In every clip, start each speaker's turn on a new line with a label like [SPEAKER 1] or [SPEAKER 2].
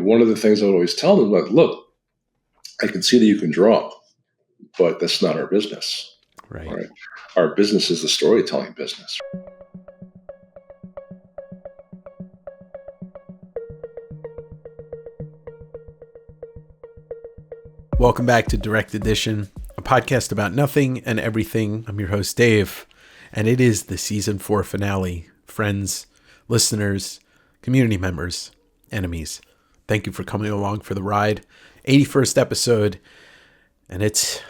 [SPEAKER 1] one of the things I would always tell them, like, look, I can see that you can draw, but that's not our business. Right? Our business is the storytelling business.
[SPEAKER 2] Welcome back to Direct Edition, a podcast about nothing and everything. I'm your host, Dave, and it is the season 4 finale. Friends, listeners, community members, enemies, thank you for coming along for the ride. 81st episode, and it's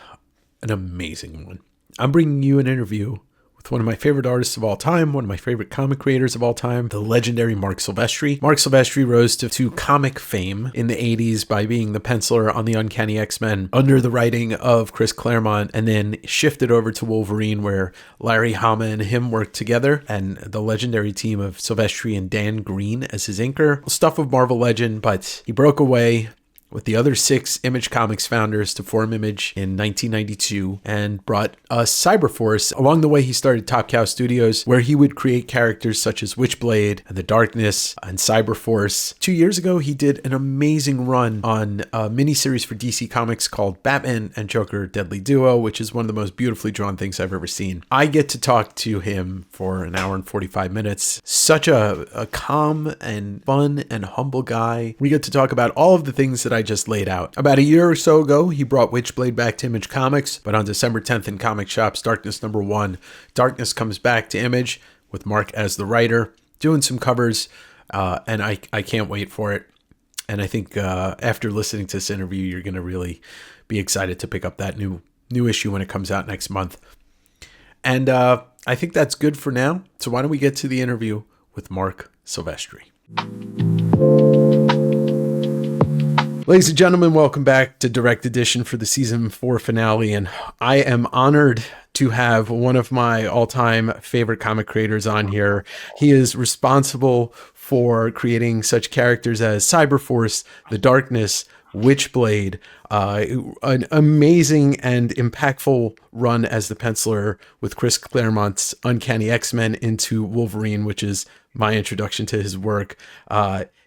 [SPEAKER 2] an amazing one. I'm bringing you an interview with one of my favorite artists of all time, one of my favorite comic creators of all time, the legendary Marc Silvestri. Marc Silvestri rose to comic fame in the 80s by being the penciler on the Uncanny X-Men under the writing of Chris Claremont, and then shifted over to Wolverine, where Larry Hama and him worked together, and the legendary team of Silvestri and Dan Green as his inker. Stuff of Marvel legend, but he broke away with the other 6 Image Comics founders to form Image in 1992 and brought us Cyberforce. Along the way, he started Top Cow Studios, where he would create characters such as Witchblade and The Darkness and Cyberforce. 2 years ago, he did an amazing run on a miniseries for DC Comics called Batman and Joker Deadly Duo, which is one of the most beautifully drawn things I've ever seen. I get to talk to him for an hour and 45 minutes. Such a calm and fun and humble guy. We get to talk about all of the things that I just laid out. About a year or so ago, he brought Witchblade back to Image Comics, but on December 10th in comic shops, Darkness #1, Darkness comes back to Image with Marc as the writer, doing some covers, and I can't wait for it. And I think after listening to this interview, you're going to really be excited to pick up that new issue when it comes out next month. And I think that's good for now. So why don't we get to the interview with Marc Silvestri. Ladies and gentlemen, welcome back to Direct Edition for the season 4 finale, and I am honored to have one of my all-time favorite comic creators on here. He is responsible for creating such characters as Cyberforce, The Darkness, Witchblade, an amazing and impactful run as the penciler with Chris Claremont's Uncanny X-Men into Wolverine, which is my introduction to his work.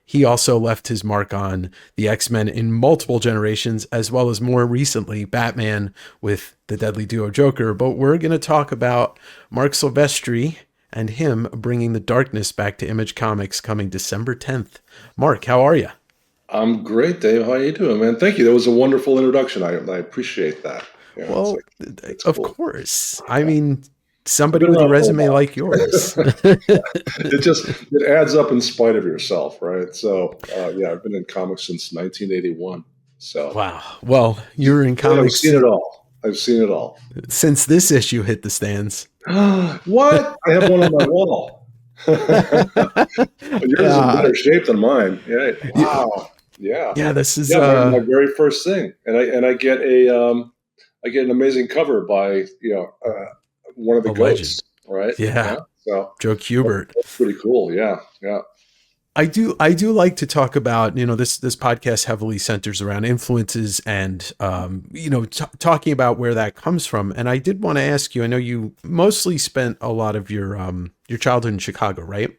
[SPEAKER 2] He also left his mark on the X-Men in multiple generations, as well as more recently Batman with the Deadly Duo Joker. But we're going to talk about Marc Silvestri and him bringing The Darkness back to Image Comics coming December 10th. Marc, how are you?
[SPEAKER 1] I'm great, Dave. How are you doing, man? Thank you. That was a wonderful introduction. I appreciate that. Yeah,
[SPEAKER 2] well,
[SPEAKER 1] it's
[SPEAKER 2] of
[SPEAKER 1] cool.
[SPEAKER 2] Course. I mean, somebody with a resume like yours.
[SPEAKER 1] it adds up in spite of yourself, right? So, I've been in comics since 1981. So,
[SPEAKER 2] wow. Well, you're in comics.
[SPEAKER 1] I've seen it all.
[SPEAKER 2] Since this issue hit the stands.
[SPEAKER 1] What? I have one on my wall. Yours is in better shape than mine. Yeah. Wow. Yeah.
[SPEAKER 2] This is
[SPEAKER 1] my very first thing, and I get an amazing cover by one of the ghosts, right?
[SPEAKER 2] Yeah.
[SPEAKER 1] So
[SPEAKER 2] Joe Kubert.
[SPEAKER 1] That's pretty cool. Yeah.
[SPEAKER 2] I do like to talk about, this podcast heavily centers around influences and, talking about where that comes from. And I did want to ask you, I know you mostly spent a lot of your childhood in Chicago, right?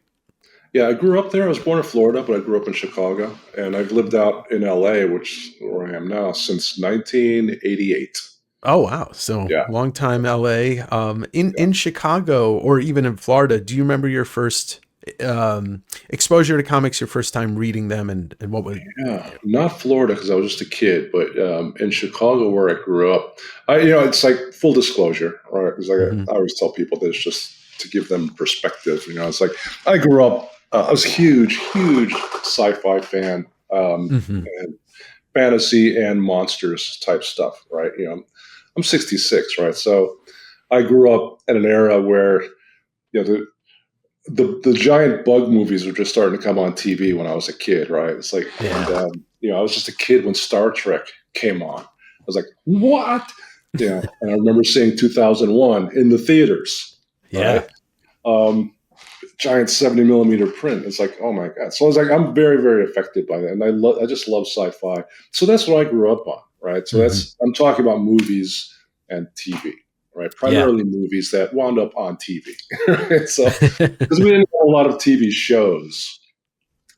[SPEAKER 1] Yeah, I grew up there. I was born in Florida, but I grew up in Chicago, and I've lived out in LA, which is where I am now, since 1988.
[SPEAKER 2] Oh, wow. So long time LA. In Chicago or even in Florida, do you remember your first exposure to comics, your first time reading them, and what was
[SPEAKER 1] not Florida because I was just a kid, but in Chicago where I grew up, it's like full disclosure, right? Because I always tell people that it's just to give them perspective. It's like I grew up, I was a huge sci-fi fan, and fantasy and monsters type stuff, right? I'm 66, right? So I grew up in an era where, the giant bug movies were just starting to come on TV when I was a kid, right? It's like, and, I was just a kid when Star Trek came on. I was like, what? And I remember seeing 2001 in the theaters.
[SPEAKER 2] Yeah.
[SPEAKER 1] Right? Giant 70 millimeter print. It's like, oh my God. So I was like, I'm very, very affected by that. And I just love sci-fi. So that's what I grew up on, right? So I'm talking about movies and TV, right? Primarily movies that wound up on TV. Right? So, because we didn't have a lot of TV shows,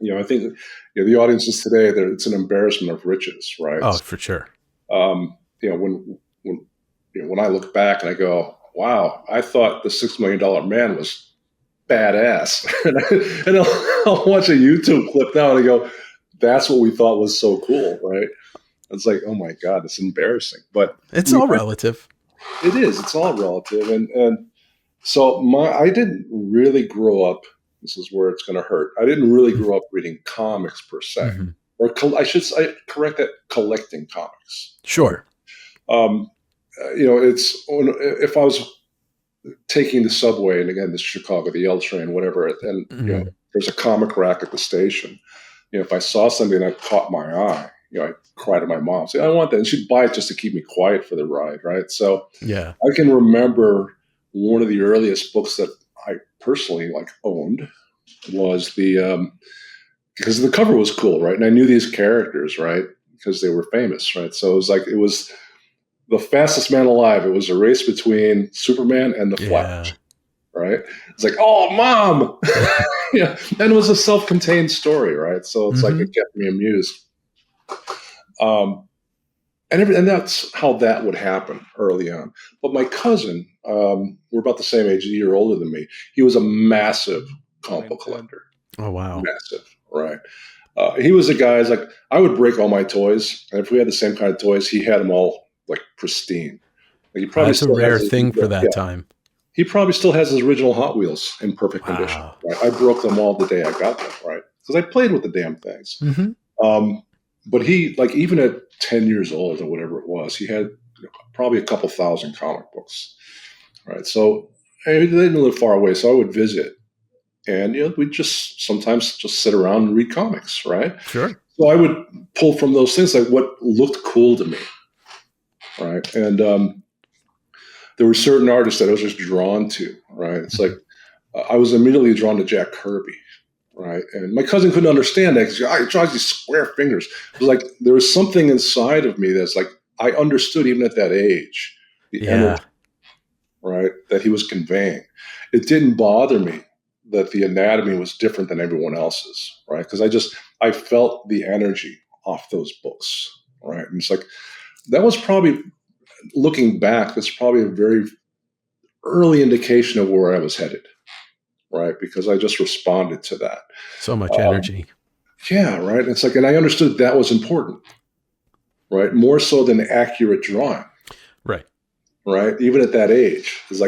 [SPEAKER 1] I think, the audiences today, it's an embarrassment of riches, right?
[SPEAKER 2] Oh, for sure.
[SPEAKER 1] When I look back and I go, wow, I thought the $6 Million Man was badass. and I'll watch a YouTube clip now and I go, that's what we thought was so cool, right? It's like, oh my God, it's embarrassing. But
[SPEAKER 2] it's all relative.
[SPEAKER 1] It is. It's all relative. And so I didn't really grow up. This is where it's going to hurt. I didn't really grow up reading comics per se, or I should correct that, collecting comics.
[SPEAKER 2] Sure.
[SPEAKER 1] It's if I was taking the subway, and again, this Chicago, the L train, whatever, and there's a comic rack at the station. If I saw something that caught my eye, I'd cry to my mom, say, I want that. And she'd buy it just to keep me quiet for the ride, right? So
[SPEAKER 2] yeah,
[SPEAKER 1] I can remember one of the earliest books that I personally owned was because the cover was cool, right? And I knew these characters, right? Because they were famous, right? So it was the fastest man alive. It was a race between Superman and the Flash, right? It's like, oh, Mom! Yeah, and it was a self-contained story, right? So it's it kept me amused. And that's how that would happen early on. But my cousin, we're about the same age, a year older than me. He was a massive comic book collector.
[SPEAKER 2] Oh, wow.
[SPEAKER 1] Massive, right? He was the guy, I would break all my toys. And if we had the same kind of toys, he had them all pristine.
[SPEAKER 2] That's a rare thing for that time.
[SPEAKER 1] He probably still has his original Hot Wheels in perfect condition. Right? I broke them all the day I got them, right? Because I played with the damn things. But he, even at 10 years old or whatever it was, he had probably a couple thousand comic books, right? So they didn't live far away, so I would visit. And, we'd sometimes just sit around and read comics, right?
[SPEAKER 2] Sure.
[SPEAKER 1] So I would pull from those things, what looked cool to me, right? And there were certain artists that I was just drawn to, right? It's I was immediately drawn to Jack Kirby. Right. And my cousin couldn't understand that because he draws these square fingers. It was there was something inside of me that's I understood even at that age, the energy, right, that he was conveying. It didn't bother me that the anatomy was different than everyone else's, right? Because I felt the energy off those books, right? And it's that was probably, looking back, that's probably a very early indication of where I was headed. Right, because I just responded to that.
[SPEAKER 2] So much energy.
[SPEAKER 1] Yeah, right. It's and I understood that was important, right? More so than accurate drawing.
[SPEAKER 2] Right.
[SPEAKER 1] Right. Even at that age, it's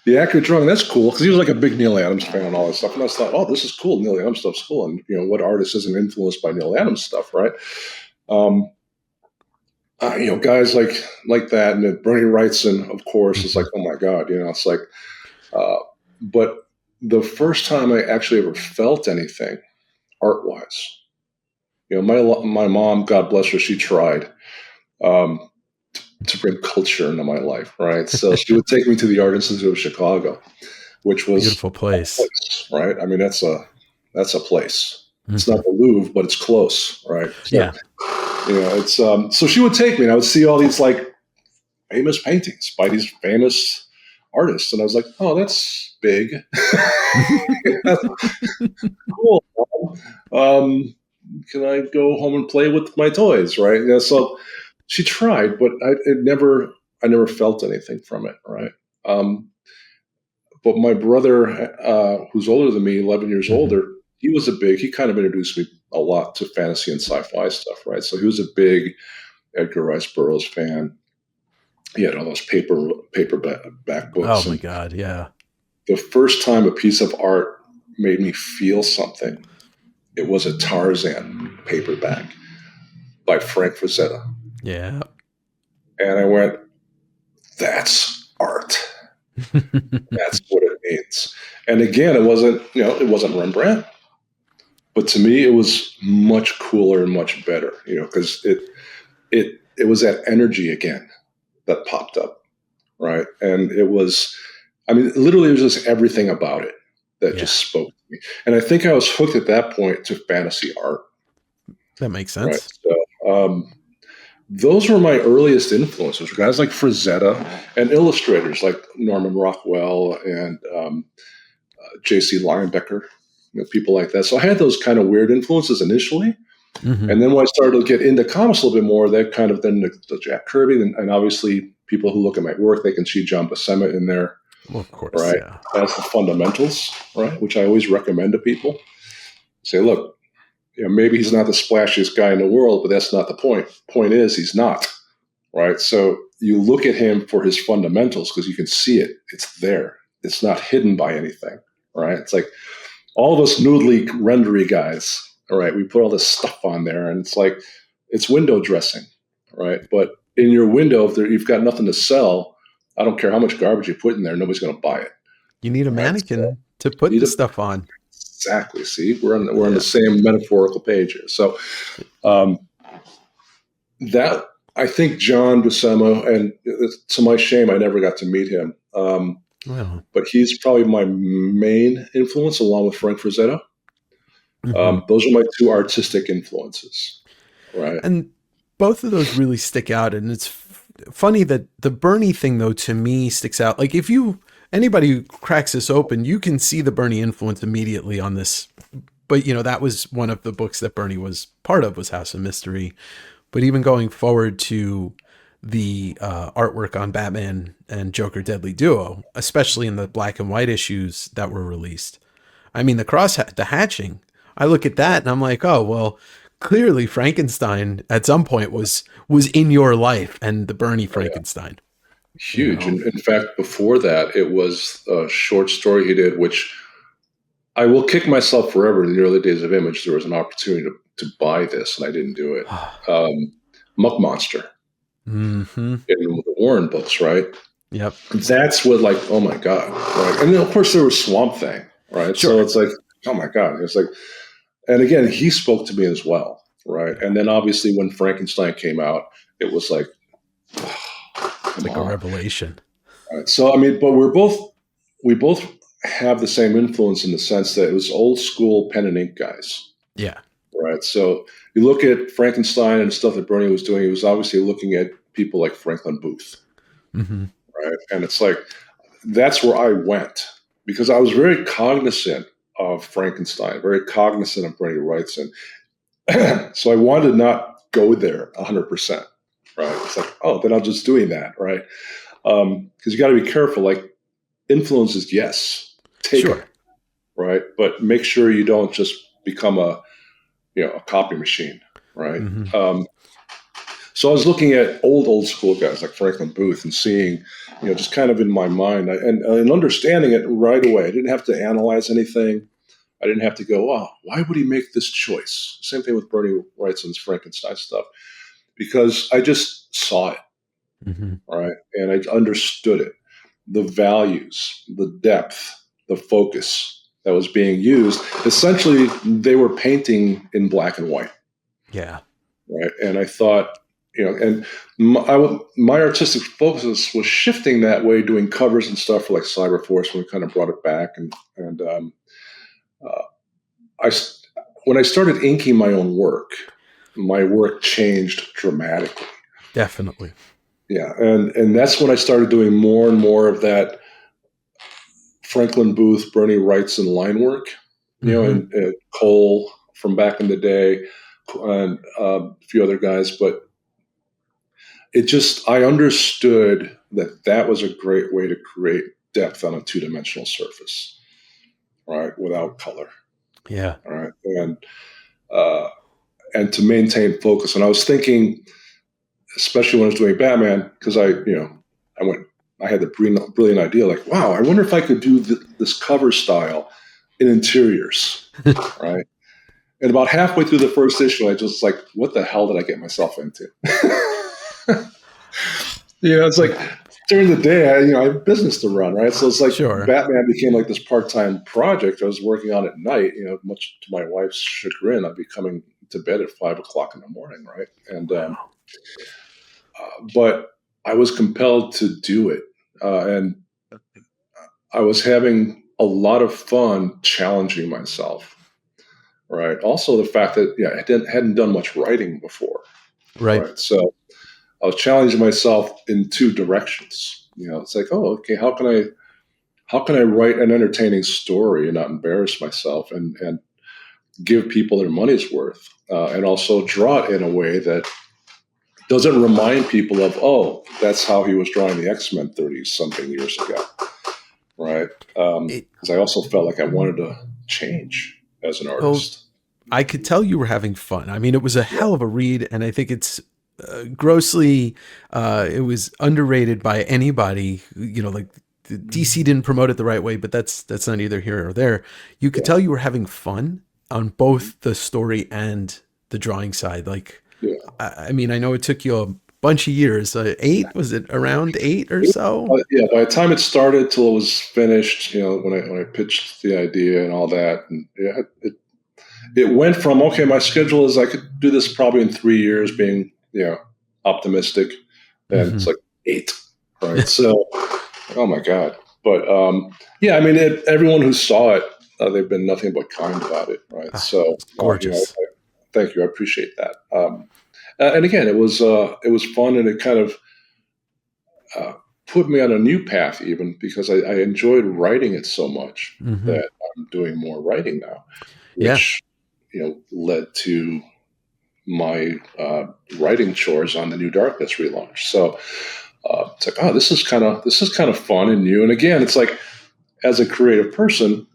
[SPEAKER 1] the accurate drawing. That's cool because he was a big Neil Adams fan and all that stuff. And I thought, oh, this is cool. Neil Adams stuff's cool. And what artist isn't influenced by Neil Adams stuff, right? Guys like that, and Bernie Wrightson, of course, is oh my God, it's but the first time I actually ever felt anything art-wise, my mom, God bless her, she tried to bring culture into my life, right? So she would take me to the Art Institute of Chicago, which was
[SPEAKER 2] beautiful place,
[SPEAKER 1] right? I mean, that's a place. It's not the Louvre, but it's close, right? So, it's so she would take me, and I would see all these famous paintings by these famous artists, and I was like, oh, that's big. Cool. Can I go home and play with my toys, right? So she tried, but I never felt anything from it, right? But my brother, who's older than me, 11 years older, he kind of introduced me a lot to fantasy and sci-fi stuff, right? So he was a big Edgar Rice Burroughs fan. He had all those paperback books.
[SPEAKER 2] Oh my God, yeah.
[SPEAKER 1] The first time a piece of art made me feel something, it was a Tarzan paperback by Frank Frazetta.
[SPEAKER 2] Yeah.
[SPEAKER 1] And I went, that's art. That's what it means. And again, it wasn't Rembrandt, but to me, it was much cooler and much better, because it was that energy again that popped up, right? And it was, literally, it was just everything about it that just spoke to me. And I think I was hooked at that point to fantasy art.
[SPEAKER 2] That makes sense.
[SPEAKER 1] Right? So, those were my earliest influences, guys like Frazetta and illustrators like Norman Rockwell and J.C. Linebecker, people like that. So I had those kind of weird influences initially, And then when I started to get into comics a little bit more, that kind of then the Jack Kirby, and obviously people who look at my work, they can see John Buscema in there.
[SPEAKER 2] Well, of course,
[SPEAKER 1] right?
[SPEAKER 2] yeah.
[SPEAKER 1] That's the fundamentals, right? Which I always recommend to people. Say, look, maybe he's not the splashiest guy in the world, but that's not the point. Point is, he's not, right? So you look at him for his fundamentals because you can see it. It's there. It's not hidden by anything, right? It's like all of us noodly rendery guys, all right? We put all this stuff on there, and it's like it's window dressing, right? But in your window, if you've got nothing to sell, I don't care how much garbage you put in there, nobody's going to buy it.
[SPEAKER 2] You need a mannequin to put the stuff on.
[SPEAKER 1] Exactly. See, we're on the same metaphorical page here. So that I think John Buscema, and to my shame, I never got to meet him. But he's probably my main influence, along with Frank Frazetta. Those are my two artistic influences, right?
[SPEAKER 2] And both of those really stick out. And it's funny that the Bernie thing, though, to me sticks out. Like anybody who cracks this open, you can see the Bernie influence immediately on this. But, that was one of the books that Bernie was part of, was House of Mystery. But even going forward to the artwork on Batman and Joker Deadly Duo, especially in the black and white issues that were released. I mean, the hatching, I look at that and I'm like, oh, well, clearly Frankenstein at some point was in your life, and the Bernie Frankenstein.
[SPEAKER 1] Huge. In fact, before that, it was a short story he did, which I will kick myself forever. In the early days of Image, there was an opportunity to buy this, and I didn't do it. Muck Monster. In the Warren books, right?
[SPEAKER 2] Yep.
[SPEAKER 1] That's what, like, oh my God, right? And then, of course, there was Swamp Thing, right? Sure. So it's like, oh my God. It's like, and again, he spoke to me as well, right? And then obviously when Frankenstein came out, it was like,
[SPEAKER 2] like a revelation.
[SPEAKER 1] Right. So, I mean, but we both have the same influence in the sense that it was old school pen and ink guys.
[SPEAKER 2] Yeah.
[SPEAKER 1] Right. So you look at Frankenstein and stuff that Bernie was doing, he was obviously looking at people like Franklin Booth. Right. And it's like, that's where I went, because I was very cognizant of Frankenstein, very cognizant of Bernie Wrightson. So I wanted to not go there 100%. Right. It's like, oh, then I'm just doing that. Right. Because you got to be careful. Like, influences, yes, take it. Right. But make sure you don't just become a copy machine. Right. So I was looking at old school guys like Franklin Booth and seeing, just kind of in my mind and understanding it right away. I didn't have to analyze anything. I didn't have to go, oh, why would he make this choice? Same thing with Bernie Wrightson's Frankenstein stuff, because I just saw it. Right. And I understood it, the values, the depth, the focus that was being used. Essentially, they were painting in black and white.
[SPEAKER 2] Yeah.
[SPEAKER 1] Right. And I thought, and my artistic focus was shifting that way, doing covers and stuff for like Cyberforce when we kind of brought it back. And when I started inking my own work, my work changed dramatically.
[SPEAKER 2] Definitely.
[SPEAKER 1] Yeah. And that's when I started doing more and more of that Franklin Booth, Bernie Wrightson line work, and Cole from back in the day, and a few other guys. But I understood that was a great way to create depth on a two-dimensional surface, right, without color.
[SPEAKER 2] Yeah.
[SPEAKER 1] All right. And to maintain focus. And I was thinking, especially when I was doing Batman, because I had the brilliant idea, like, wow, I wonder if I could do this cover style in interiors, right? And about halfway through the first issue, I just like, what the hell did I get myself into? It's like during the day, I have business to run, right? So it's like Batman became like this part-time project I was working on at night. Much to my wife's chagrin, I'd be coming to bed at 5 o'clock in the morning, right? And but I was compelled to do it, and I was having a lot of fun challenging myself. Right. Also, the fact that I hadn't done much writing before. Right. So I was challenging myself in two directions. It's like, oh, okay, how can I write an entertaining story and not embarrass myself, and give people their money's worth, and also draw it in a way that doesn't remind people of, oh, that's how he was drawing the X-Men 30-something years ago, right? Because I also felt like I wanted to change as an artist.
[SPEAKER 2] I could tell you were having fun. I mean, it was a hell of a read, and I think it's grossly, it was underrated by anybody. You know, like DC didn't promote it the right way, but that's not either here or there. You could tell you were having fun on both the story and the drawing side. Like, I mean, I know it took you a bunch of years. 8, was it around 8 or so?
[SPEAKER 1] By the time it started till it was finished, you know, when I pitched the idea and all that, and it went from, okay, my schedule is I could do this probably in 3 years, being, you know, optimistic, and it's like 8, right? So, oh my God. But yeah, I mean, everyone who saw it, they've been nothing but kind about it, right? So
[SPEAKER 2] it's gorgeous.
[SPEAKER 1] You know, thank you, I appreciate that. And again, it was fun, and it kind of put me on a new path, even because I enjoyed writing it so much that I'm doing more writing now, which you know led to my writing chores on the New Darkness relaunch. So it's like, oh, this is kind of fun and new. And again, it's like, as a creative person,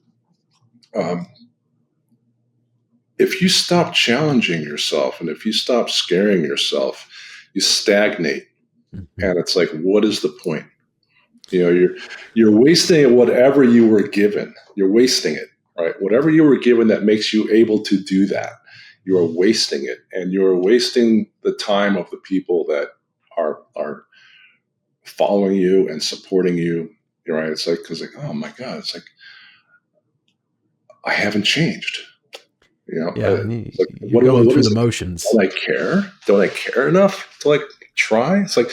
[SPEAKER 1] if you stop challenging yourself and if you stop scaring yourself, you stagnate. And it's like, what is the point? You know, you're wasting whatever you were given. You're wasting it, right? Whatever you were given that makes you able to do that, you are wasting it. And you're wasting the time of the people that are following you and supporting you, right? It's like, because like, oh my God, it's like, I haven't changed. You know,
[SPEAKER 2] you're going through the motions.
[SPEAKER 1] Don't I care? Don't I care enough to like try? It's like,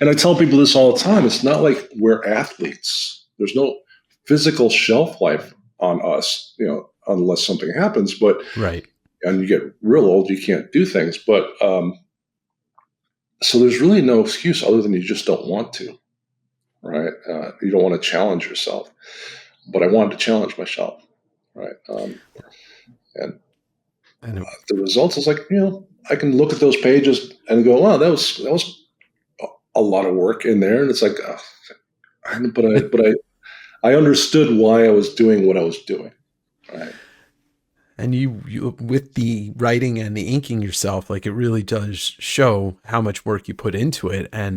[SPEAKER 1] and I tell people this all the time. It's not like we're athletes. There's no physical shelf life on us, you know, unless something happens. But
[SPEAKER 2] right,
[SPEAKER 1] and you get real old, you can't do things. But so there's really no excuse other than you just don't want to, right? You don't want to challenge yourself. But I wanted to challenge myself, right? And the results is like, you know, I can look at those pages and go, wow, that was a lot of work in there. And it's like, but I understood why I was doing what I was doing. Right.
[SPEAKER 2] And you with the writing and the inking yourself, like it really does show how much work you put into it. And,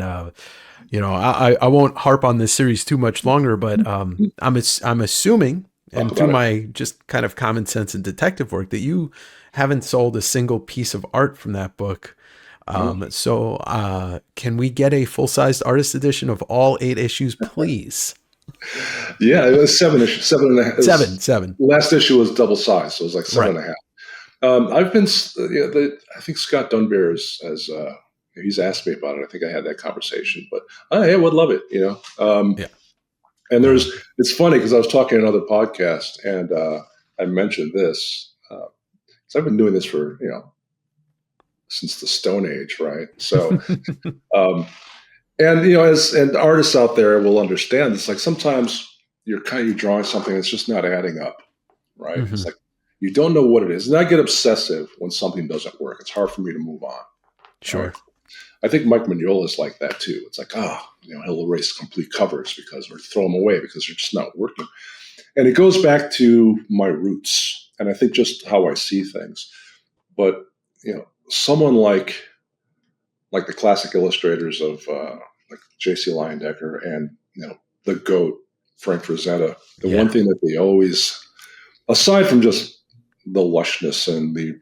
[SPEAKER 2] you know, I won't harp on this series too much longer, but I'm assuming, and through my just kind of common sense and detective work, that you haven't sold a single piece of art from that book. So can we get a full-sized artist edition of all 8 issues, please?
[SPEAKER 1] Yeah, it was 7 issues, 7.5.
[SPEAKER 2] Seven.
[SPEAKER 1] Last issue was double size, so it was like 7.5. I've been, I think Scott Dunbar has he's asked me about it. I think I had that conversation, but I would love it, you know. And it's funny because I was talking on another podcast and I mentioned this. So I've been doing this for, you know, since the Stone Age, right? So, and you know, and artists out there will understand. It's like sometimes you're drawing something that's just not adding up, right? It's like you don't know what it is, and I get obsessive when something doesn't work. It's hard for me to move on.
[SPEAKER 2] Sure.
[SPEAKER 1] Right? I think Mike Mignola is like that too. It's like, you know, he'll erase complete covers or throw them away because they're just not working. And it goes back to my roots. And I think just how I see things. But, you know, someone like the classic illustrators of like J.C. Leyendecker and, you know, the GOAT, Frank Frazetta, the one thing that they always, aside from just the lushness and the,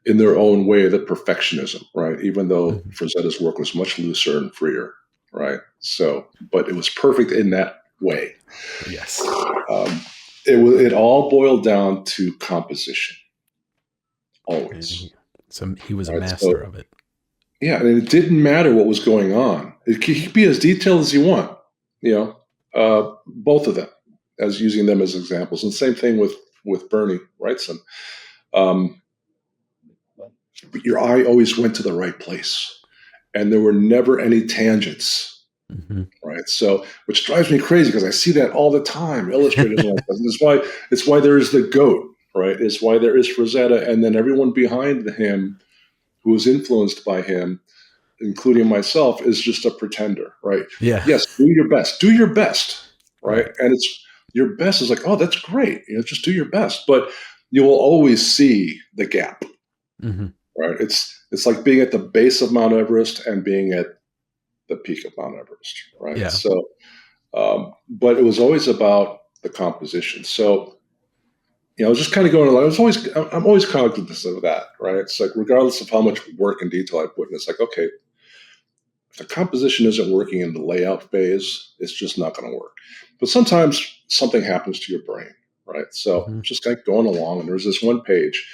[SPEAKER 1] in their own way, the perfectionism, right? Even though Frazetta's work was much looser and freer, right? So, but it was perfect in that way.
[SPEAKER 2] Yes.
[SPEAKER 1] It all boiled down to composition. Always.
[SPEAKER 2] So he was a master of it.
[SPEAKER 1] Yeah, and it didn't matter what was going on. It could be as detailed as you want, you know, both of them, as using them as examples. And same thing with Bernie Wrightson. But your eye always went to the right place. And there were never any tangents. Right. So, which drives me crazy because I see that all the time. Illustrators like that. And it's why there's the GOAT, right, is why there is Frazetta, and then everyone behind him who is influenced by him, including myself, is just a pretender, right?
[SPEAKER 2] Yeah.
[SPEAKER 1] Yes, do your best. Do your best, right? And it's your best is like, oh, that's great. Just do your best. But you will always see the gap, right? It's like being at the base of Mount Everest and being at the peak of Mount Everest, right?
[SPEAKER 2] Yeah.
[SPEAKER 1] So, but it was always about the composition. So, I was just kind of going along. I'm always cognizant of that, right? It's like, regardless of how much work and detail I put in, it's like, okay, if the composition isn't working in the layout phase, it's just not going to work. But sometimes something happens to your brain, right? So just like going along, and there's this one page.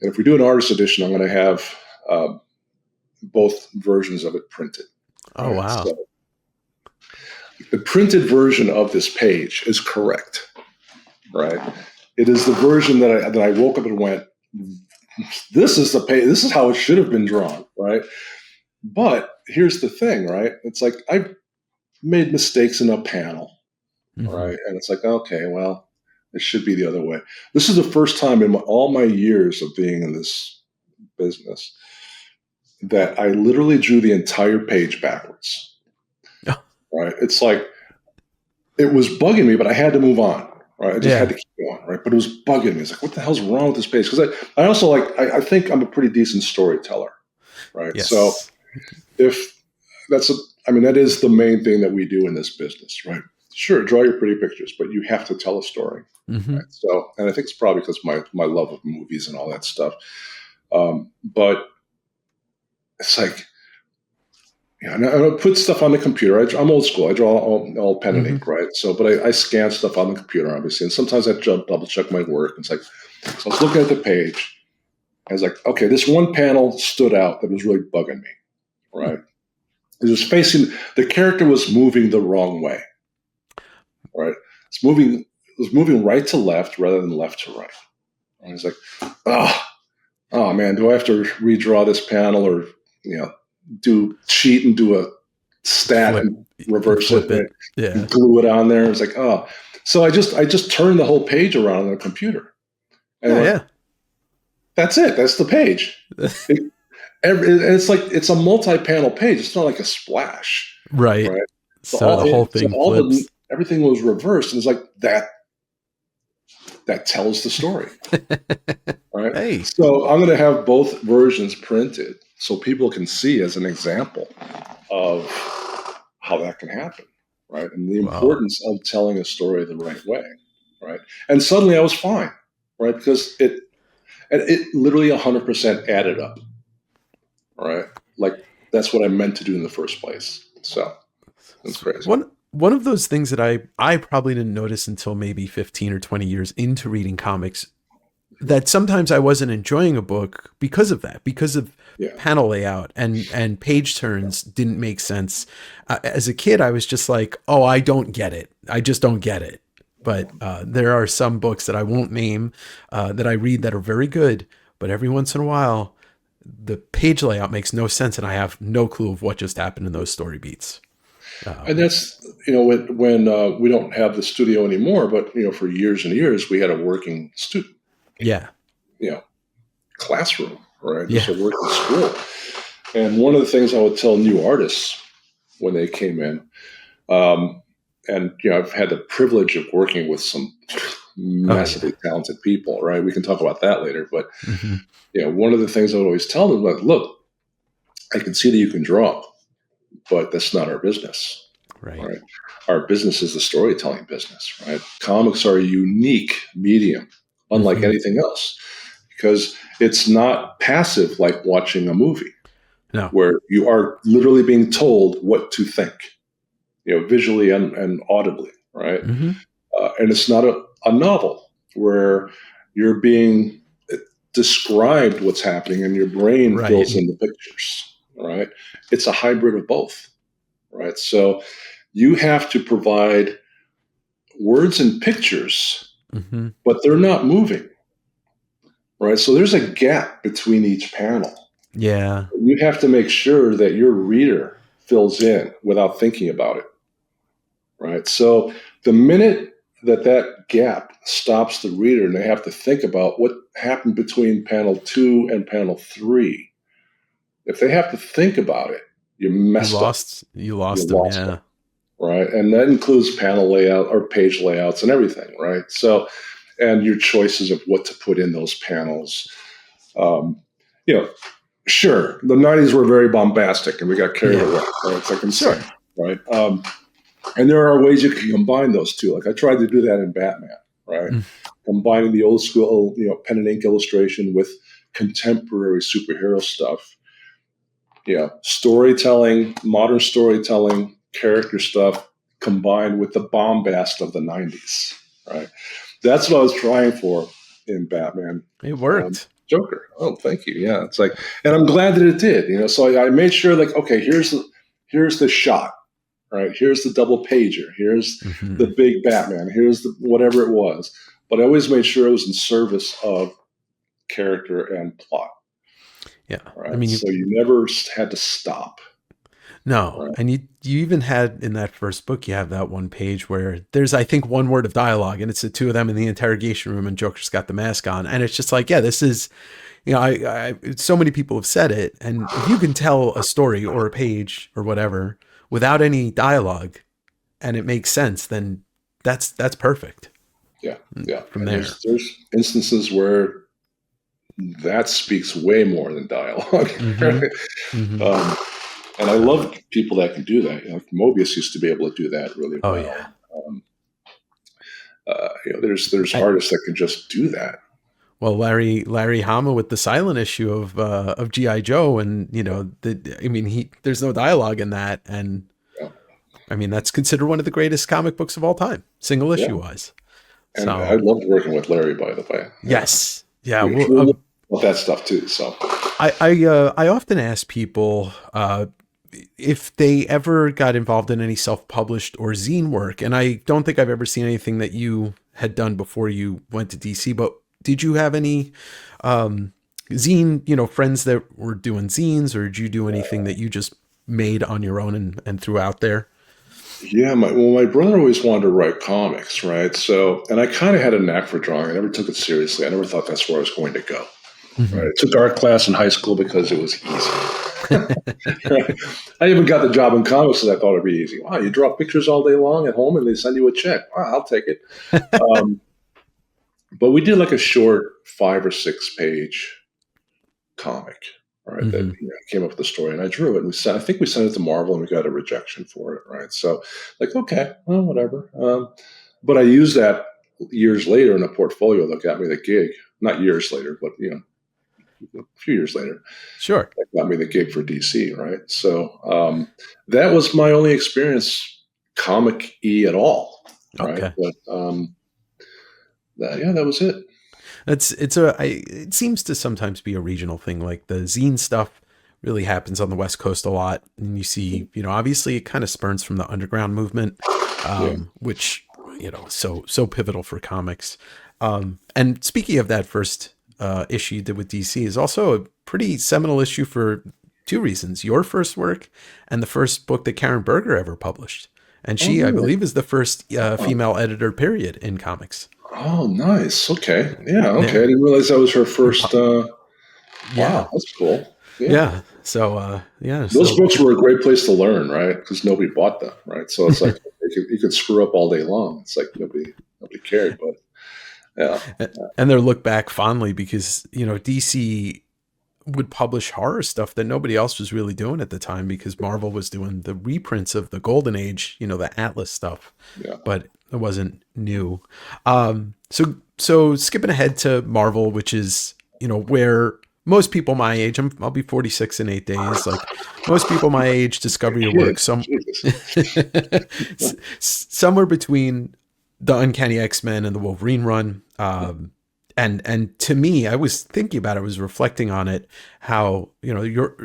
[SPEAKER 1] And if we do an artist edition, I'm going to have both versions of it printed.
[SPEAKER 2] Oh, right? Wow. So
[SPEAKER 1] the printed version of this page is correct, right? It is the version that I woke up and went, this is the page. This is how it should have been drawn, right? But here's the thing, right? It's like I've made mistakes in a panel, right? And it's like, okay, well, it should be the other way. This is the first time in all my years of being in this business that I literally drew the entire page backwards, right? It's like, it was bugging me, but I had to move on, right? I just had to keep going, right? But it was bugging me. It's like, what the hell's wrong with this page? Because I also I think I'm a pretty decent storyteller, right?
[SPEAKER 2] Yes.
[SPEAKER 1] So that is the main thing that we do in this business, right? Sure, draw your pretty pictures, but you have to tell a story. Right? So, and I think it's probably because my love of movies and all that stuff. But it's like, and I put stuff on the computer. I'm old school. I draw all pen and ink, right? So, but I scan stuff on the computer, obviously, and sometimes I double check my work. It's like, so I was looking at the page. I was like, okay, this one panel stood out that was really bugging me, right? It was the character was moving the wrong way, right? It was moving right to left rather than left to right. And I was like, oh man, do I have to redraw this panel or, cheat and do a stat and reverse it and glue it on there? It's like, so I just turned the whole page around on the computer. And that's it. That's the page. It's like, it's a multi-panel page. It's not like a splash.
[SPEAKER 2] Right. So the whole thing flips.
[SPEAKER 1] Everything was reversed. And it's like, that tells the story. Right.
[SPEAKER 2] Hey.
[SPEAKER 1] So I'm going to have both versions printed so people can see as an example of how that can happen. Right. And the importance of telling a story the right way. Right. And suddenly I was fine. Right. Because it literally 100% added up. Right. Like, that's what I meant to do in the first place. So that's crazy.
[SPEAKER 2] One of those things that I probably didn't notice until maybe 15 or 20 years into reading comics, that sometimes I wasn't enjoying a book because of that, because of panel layout and page turns didn't make sense. As a kid, I was just like, oh, I don't get it. I just don't get it. But there are some books that I won't name that I read that are very good, but every once in a while, the page layout makes no sense, and I have no clue of what just happened in those story beats.
[SPEAKER 1] And that's, when we don't have the studio anymore, but, for years and years, we had a working student.
[SPEAKER 2] Yeah.
[SPEAKER 1] Classroom, right? Just a working school. And one of the things I would tell new artists when they came in, and, I've had the privilege of working with some massively talented people, right? We can talk about that later. But, one of the things I would always tell them, like, look, I can see that you can draw, but that's not our business. Right? Our business is the storytelling business, right? Comics are a unique medium, unlike anything else, because it's not passive like watching a movie, where you are literally being told what to think, visually and audibly, right? And it's not a novel where you're being described what's happening and your brain fills in the pictures, right? It's a hybrid of both, right? So you have to provide words and pictures, but they're not moving, right? So there's a gap between each panel.
[SPEAKER 2] Yeah.
[SPEAKER 1] You have to make sure that your reader fills in without thinking about it, right? So the minute that gap stops the reader, and they have to think about what happened between panel 2 and panel 3. If they have to think about it, you messed up.
[SPEAKER 2] You lost them, yeah.
[SPEAKER 1] Them, right? And that includes panel layout or page layouts and everything, right? So, and your choices of what to put in those panels. Sure, the 90s were very bombastic, and we got carried away. Right? It's like insane, right? And there are ways you can combine those two. Like I tried to do that in Batman, right? Combining the old school, pen and ink illustration with contemporary superhero stuff. Storytelling, modern storytelling, character stuff combined with the bombast of the 90s, right? That's what I was trying for in Batman.
[SPEAKER 2] It worked.
[SPEAKER 1] Joker. Oh, thank you. Yeah, it's like, and I'm glad that it did. So I made sure, like, okay, here's the shot, right? Here's the double pager. Here's the big Batman. Here's the whatever it was. But I always made sure it was in service of character and plot.
[SPEAKER 2] Yeah,
[SPEAKER 1] right? I mean, so you never had to stop.
[SPEAKER 2] No, right? And you even had in that first book, you have that one page where there's, I think, one word of dialogue, and it's the two of them in the interrogation room, and Joker's got the mask on, and it's just like, yeah, this is, I so many people have said it, and if you can tell a story or a page or whatever without any dialogue, and it makes sense, then that's perfect.
[SPEAKER 1] Yeah.
[SPEAKER 2] From there,
[SPEAKER 1] there's instances where that speaks way more than dialogue. Right? And I love people that can do that. Mobius used to be able to do that really well. Yeah. There's artists that can just do that.
[SPEAKER 2] Well, Larry Hama with the silent issue of G.I. Joe, and there's no dialogue in that, and I mean that's considered one of the greatest comic books of all time, single issue wise.
[SPEAKER 1] And I loved working with Larry, by the way.
[SPEAKER 2] Yes, yeah,
[SPEAKER 1] well, that stuff too. So
[SPEAKER 2] I often ask people if they ever got involved in any self-published or zine work, and I don't think I've ever seen anything that you had done before you went to DC, but did you have any zine, friends that were doing zines, or did you do anything that you just made on your own and threw out there?
[SPEAKER 1] Yeah, my brother always wanted to write comics, right? So, and I kind of had a knack for drawing. I never took it seriously. I never thought that's where I was going to go. Right? I took art class in high school because it was easy. Right? I even got the job in comics because I thought it'd be easy. Wow, you draw pictures all day long at home and they send you a check. Wow, I'll take it. But we did like a short 5 or 6 page comic, right? That came up with the story, and I drew it. And I think we sent it to Marvel, and we got a rejection for it, right? So, like, okay, well, whatever. But I used that years later in a portfolio that got me the gig. Not years later, but a few years later.
[SPEAKER 2] Sure.
[SPEAKER 1] That got me the gig for DC, right? So that was my only experience comic-y at all, right?
[SPEAKER 2] Okay.
[SPEAKER 1] But that was it.
[SPEAKER 2] It seems to sometimes be a regional thing. Like the zine stuff really happens on the West Coast a lot, and you see, obviously it kind of spurns from the underground movement, which so pivotal for comics. And speaking of that first issue you did with DC is also a pretty seminal issue for 2 reasons: your first work and the first book that Karen Berger ever published, and she, I believe, is the first female editor period in comics.
[SPEAKER 1] Oh, nice. Okay. Yeah. Okay. I didn't realize that was her first. Wow, that's cool.
[SPEAKER 2] Yeah. So,
[SPEAKER 1] those books were a great place to learn, right? Because nobody bought them, right? So it's like you could screw up all day long. It's like nobody cared, but yeah.
[SPEAKER 2] And they're looked back fondly because DC would publish horror stuff that nobody else was really doing at the time, because Marvel was doing the reprints of the Golden Age, the Atlas stuff, but it wasn't new. So skipping ahead to Marvel, which is, where most people my age, I'll be 46 in 8 days. Like most people my age discover your work somewhere between the Uncanny X-Men and the Wolverine run. And to me, I was thinking about it, I was reflecting on it, how, your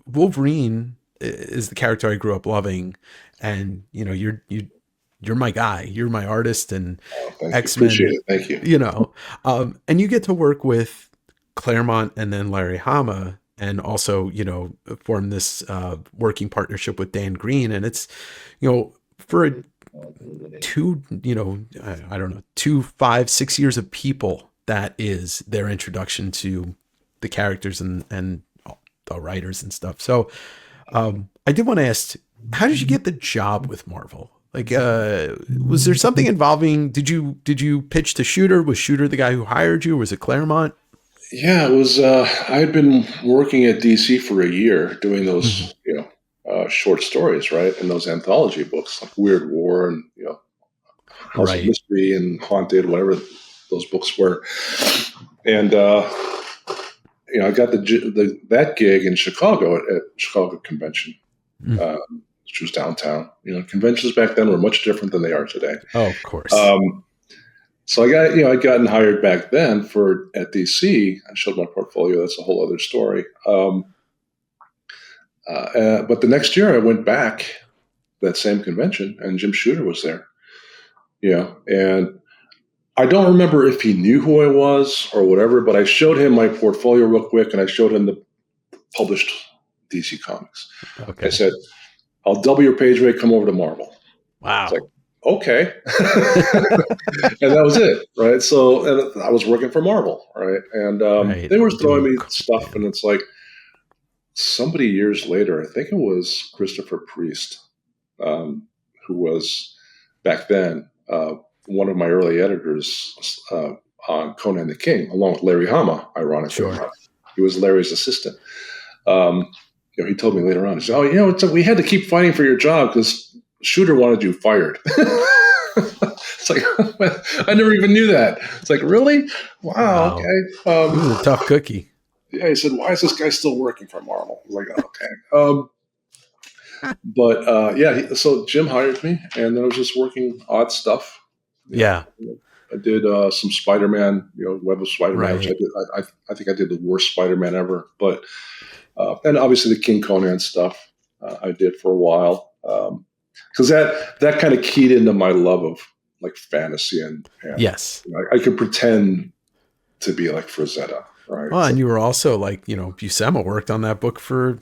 [SPEAKER 2] Wolverine is the character I grew up loving, and, you're my guy, you're my artist, and X-Men.
[SPEAKER 1] Appreciate it. Thank you.
[SPEAKER 2] And you get to work with Claremont and then Larry Hama, and also, form this working partnership with Dan Green. And it's, for I don't know, 2, 5, 6 years of people, that is their introduction to the characters and the writers and stuff. So I did want to ask, how did you get the job with Marvel? Like, was there something involving, did you pitch to Shooter? Was Shooter the guy who hired you? Or was it Claremont?
[SPEAKER 1] Yeah, it was, I had been working at DC for a year doing those, short stories, right? And those anthology books like Weird War and, House of Mystery and Haunted, whatever those books were. And, I got that gig in Chicago at Chicago Convention, which was downtown. Conventions back then were much different than they are today.
[SPEAKER 2] Oh, of course.
[SPEAKER 1] So I'd gotten hired back then at DC. I showed my portfolio. That's a whole other story. But the next year I went back that same convention, and Jim Shooter was there. And I don't remember if he knew who I was or whatever, but I showed him my portfolio real quick, and I showed him the published DC comics. Okay. I said, "I'll double your page rate. Come over to Marvel."
[SPEAKER 2] Wow.
[SPEAKER 1] It's like, okay. And that was it, right? So, and I was working for Marvel, right? And they were throwing me stuff, and it's like somebody years later, I think it was Christopher Priest, who was back then one of my early editors on Conan the King, along with Larry Hama, ironically. Sure. He was Larry's assistant. He told me later on, he said, we had to keep fighting for your job because Shooter wanted you fired. It's like, I never even knew that. It's like, really? Wow. Okay.
[SPEAKER 2] He was a tough cookie.
[SPEAKER 1] Yeah, he said, "Why is this guy still working for Marvel?" I was like, okay. But so Jim hired me, and then I was just working odd stuff.
[SPEAKER 2] Yeah.
[SPEAKER 1] I did some Spider-Man, Web of Spider-Man, which I think I did the worst Spider-Man ever. But and obviously the King Conan stuff I did for a while. Because that kind of keyed into my love of like fantasy and
[SPEAKER 2] yes,
[SPEAKER 1] I could pretend to be like Frazetta, right?
[SPEAKER 2] Well, and you were also like, Buscema worked on that book for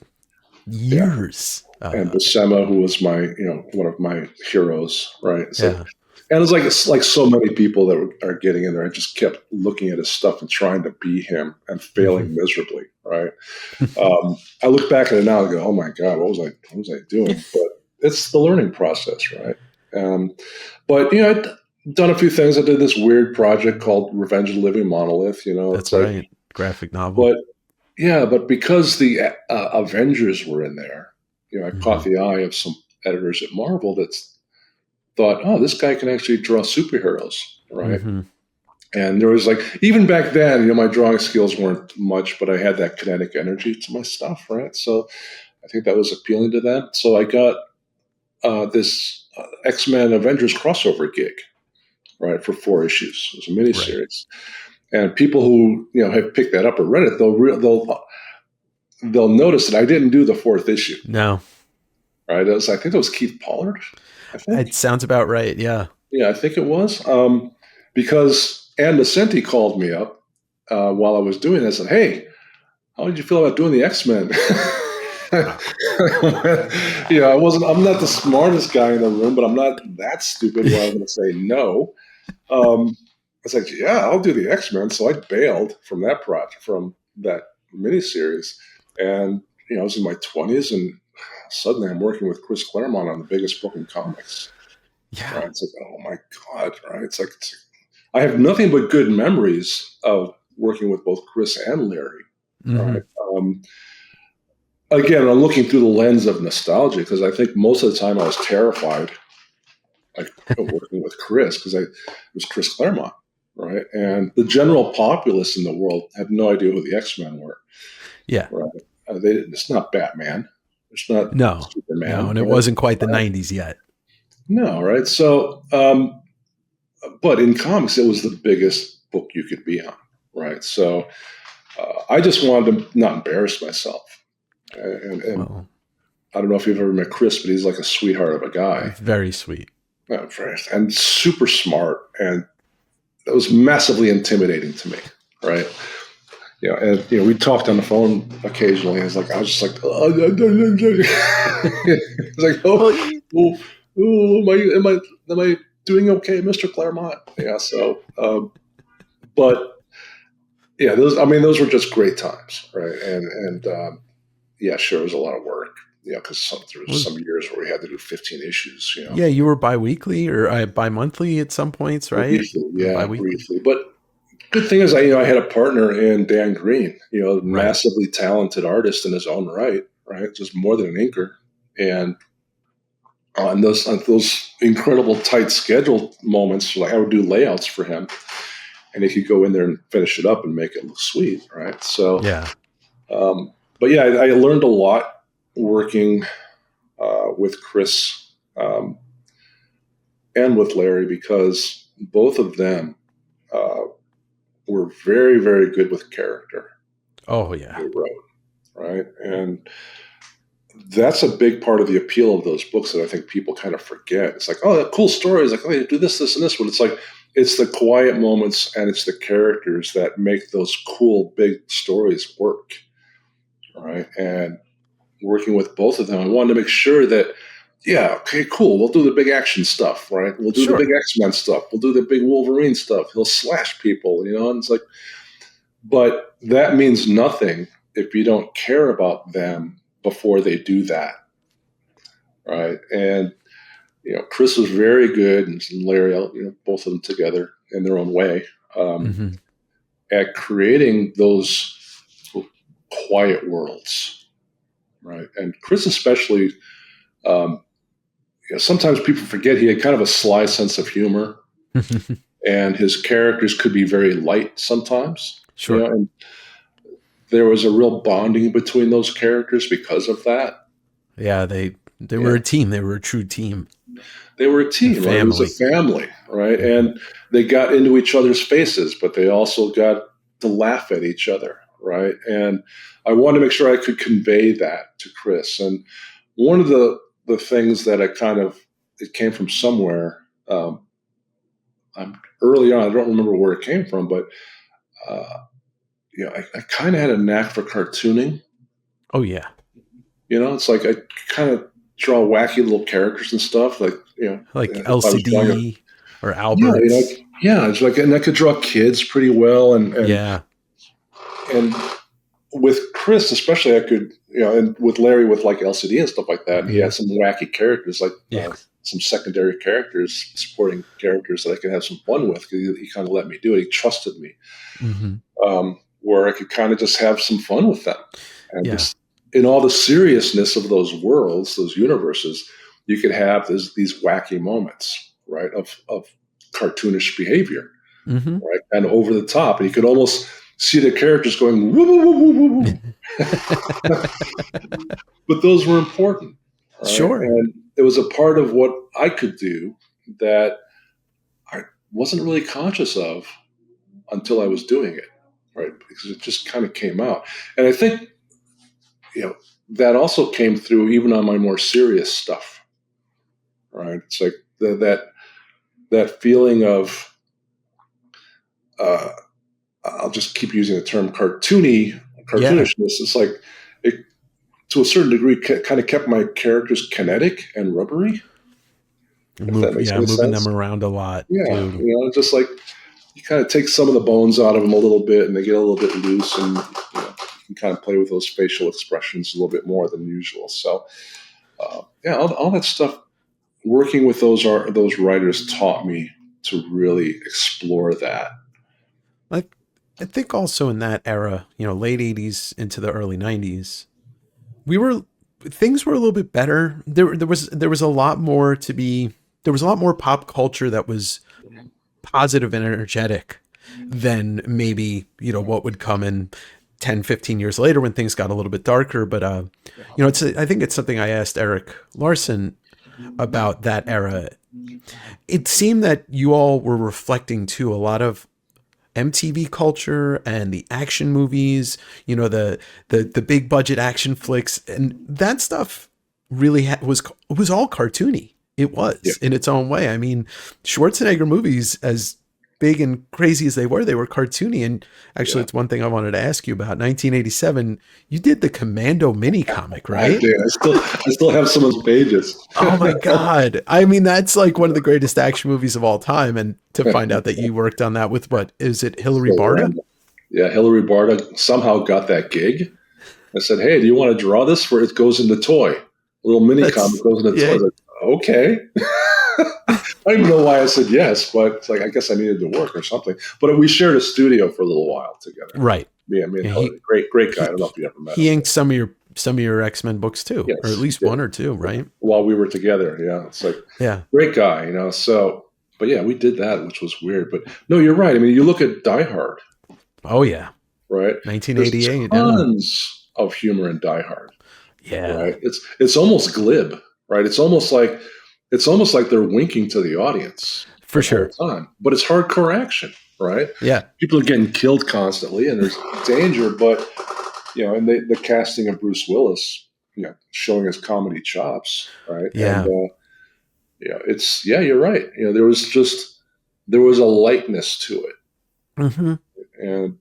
[SPEAKER 2] years.
[SPEAKER 1] Yeah. And Buscema, who was my, one of my heroes, right? So, and it's like so many people that are getting in there. I just kept looking at his stuff and trying to be him and failing miserably, right? I look back at it now and go, "Oh my God, what was I doing?" But it's the learning process, right? But I'd done a few things. I did this weird project called Revenge of the Living Monolith.
[SPEAKER 2] That's right, graphic novel.
[SPEAKER 1] But because the Avengers were in there, I caught the eye of some editors at Marvel that thought, "Oh, this guy can actually draw superheroes," right? Mm-hmm. And there was like, even back then, my drawing skills weren't much, but I had that kinetic energy to my stuff, right? So I think that was appealing to them. So I got this X-Men Avengers crossover gig, right, for 4 issues. It was a miniseries. Right. And people who have picked that up or read it, they'll notice that I didn't do the 4th issue.
[SPEAKER 2] No,
[SPEAKER 1] right? I think it was Keith Pollard. I think
[SPEAKER 2] it sounds about right. Yeah,
[SPEAKER 1] I think it was because Ann Nocenti called me up while I was doing this and said, "Hey, how did you feel about doing the X-Men?" I'm not the smartest guy in the room, but I'm not that stupid where I'm going to say no. I was like, "Yeah, I'll do the X-Men." So I bailed from that project, from that miniseries. And, I was in my 20s and suddenly I'm working with Chris Claremont on the biggest book in comics.
[SPEAKER 2] Yeah.
[SPEAKER 1] Right? It's like, oh my God, right? It's like, I have nothing but good memories of working with both Chris and Larry. Right? Again, I'm looking through the lens of nostalgia because I think most of the time I was terrified working with Chris because it was Chris Claremont, right? And the general populace in the world had no idea who the X-Men were.
[SPEAKER 2] Yeah.
[SPEAKER 1] Right. It's not Batman. It's not Superman.
[SPEAKER 2] No, and it wasn't quite the 90s yet.
[SPEAKER 1] No, right? So, but in comics, it was the biggest book you could be on, right? So I just wanted to not embarrass myself. And I don't know if you've ever met Chris, but he's like a sweetheart of a guy.
[SPEAKER 2] Very sweet.
[SPEAKER 1] And super smart. And that was massively intimidating to me, right? We talked on the phone occasionally. I was just like, it's like, "Ooh, am I doing okay, Mr. Claremont?" Yeah. So, but yeah, those were just great times, right? And yeah, sure, it was a lot of work. Because there was some years where we had to do 15 issues.
[SPEAKER 2] Yeah, you were bi-weekly or bi-monthly at some points, right?
[SPEAKER 1] Briefly, yeah,
[SPEAKER 2] Bi-weekly.
[SPEAKER 1] briefly. But good thing is, I had a partner in Dan Green,
[SPEAKER 2] Right.
[SPEAKER 1] massively talented artist in his own right, just more than an inker. And on those incredible tight schedule moments, like I would do layouts for him, and he could go in there and finish it up and make it look sweet, right? So,
[SPEAKER 2] Yeah.
[SPEAKER 1] But yeah, I learned a lot working with Chris and with Larry, because both of them were very, very good with character.
[SPEAKER 2] Oh yeah.
[SPEAKER 1] They wrote, right? And that's a big part of the appeal of those books that I think people kind of forget. It's like, oh, that cool story is like, oh, you do this, this, and this. But it's like, it's the quiet moments and it's the characters that make those cool, big stories work, right? And working with both of them, I wanted to make sure that, yeah, okay, cool, we'll do the big action stuff, right? We'll do the big X-Men stuff. We'll do the big Wolverine stuff. He'll slash people, and it's like, but that means nothing if you don't care about them before they do that, right? And Chris was very good, and Larry, both of them together in their own way, at creating those quiet worlds, right? And Chris especially, sometimes people forget he had kind of a sly sense of humor, and his characters could be very light sometimes.
[SPEAKER 2] Sure.
[SPEAKER 1] And there was a real bonding between those characters because of that.
[SPEAKER 2] Yeah, they were a team. They were a true team.
[SPEAKER 1] They were a team. Right? It was a family, right? And they got into each other's faces, but they also got to laugh at each other, right? And I wanted to make sure I could convey that to Chris. And one of the things that it came from somewhere. Early on, I don't remember where it came from, but I kind of had a knack for cartooning.
[SPEAKER 2] Oh yeah.
[SPEAKER 1] It's like I kind of draw wacky little characters and stuff, like
[SPEAKER 2] LCD or Albert.
[SPEAKER 1] Yeah, it's like, and I could draw kids pretty well, and and with Chris especially, I could, and with Larry with like LCD and stuff like that. He had some wacky characters, like some secondary characters, supporting characters that I could have some fun with. He kind of let me do it. He trusted me, where I could kind of just have some fun with them, and just in all the seriousness of those worlds, those universes, you could have these wacky moments, right, of cartoonish behavior, right, and over the top, and you could almost see the characters going woo woo woo woo woo. But those were important, right? Sure, and it was a part of what I could do that I wasn't really conscious of until I was doing it, right? Because it just kind of came out, and I think that also came through even on my more serious stuff, right? It's like that feeling of I'll just keep using the term cartoonishness. It's like it, to a certain degree, kind of kept my characters kinetic and rubbery.
[SPEAKER 2] Moving them around a lot.
[SPEAKER 1] Yeah, just like you kind of take some of the bones out of them a little bit, and they get a little bit loose, and you can kind of play with those facial expressions a little bit more than usual. So, all that stuff. Working with those writers taught me to really explore that.
[SPEAKER 2] Like, I think also in that era, late 80s into the early 90s, things were a little bit better. There was a lot more there was a lot more pop culture that was positive and energetic than maybe, what would come in 10, 15 years later when things got a little bit darker. But, I think it's something I asked Eric Larson about that era. It seemed that you all were reflecting too a lot of MTV culture and the action movies, the big budget action flicks, and that stuff really was all cartoony. It was in its own way. I mean, Schwarzenegger movies, as big and crazy as they were cartoony. And actually, it's one thing I wanted to ask you about. 1987, you did the Commando mini comic, right?
[SPEAKER 1] I did. I still have some of those pages.
[SPEAKER 2] Oh my God. I mean, that's like one of the greatest action movies of all time. And to find out that you worked on that with what is it, Hilary Barta?
[SPEAKER 1] Yeah, Hilary Barta somehow got that gig. I said, "Hey, do you want to draw this where it goes in the toy? A little mini comic goes in the toy." I was like, okay. I don't even know why I said yes, but it's like I guess I needed to work or something. But we shared a studio for a little while together.
[SPEAKER 2] Right.
[SPEAKER 1] Yeah, great guy. I don't know if you ever met him.
[SPEAKER 2] He inked some of your X-Men books too,
[SPEAKER 1] yes,
[SPEAKER 2] or at least one or two, right?
[SPEAKER 1] While we were together, yeah. It's like great guy, you know. So, but yeah, we did that, which was weird. But no, you're right. I mean, you look at Die Hard.
[SPEAKER 2] Oh yeah,
[SPEAKER 1] right.
[SPEAKER 2] 1988.
[SPEAKER 1] There's tons of humor in Die Hard.
[SPEAKER 2] Yeah,
[SPEAKER 1] right. It's almost glib, right? It's almost like they're winking to the audience
[SPEAKER 2] for sure.
[SPEAKER 1] But it's hardcore action, right?
[SPEAKER 2] Yeah, people
[SPEAKER 1] are getting killed constantly, and there's danger. But you know, and the casting of Bruce Willis, you know, showing his comedy chops, right?
[SPEAKER 2] Yeah,
[SPEAKER 1] and, you're right. You know, there was a lightness to it,
[SPEAKER 2] mm-hmm.
[SPEAKER 1] and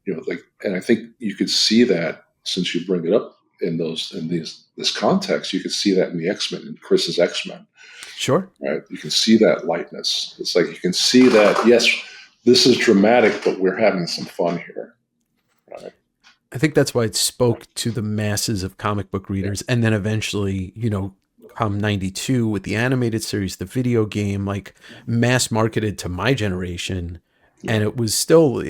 [SPEAKER 1] you know, and I think you could see that since you bring it up in this context, you could see that in the X-Men, in Chris's X-Men.
[SPEAKER 2] Sure.
[SPEAKER 1] Right. You can see that lightness. It's like you can see that, yes, this is dramatic, but we're having some fun here. Right.
[SPEAKER 2] I think that's why it spoke to the masses of comic book readers. And then eventually, you know, come 92 with the animated series, the video game, like mass marketed to my generation. Yeah. And it was still,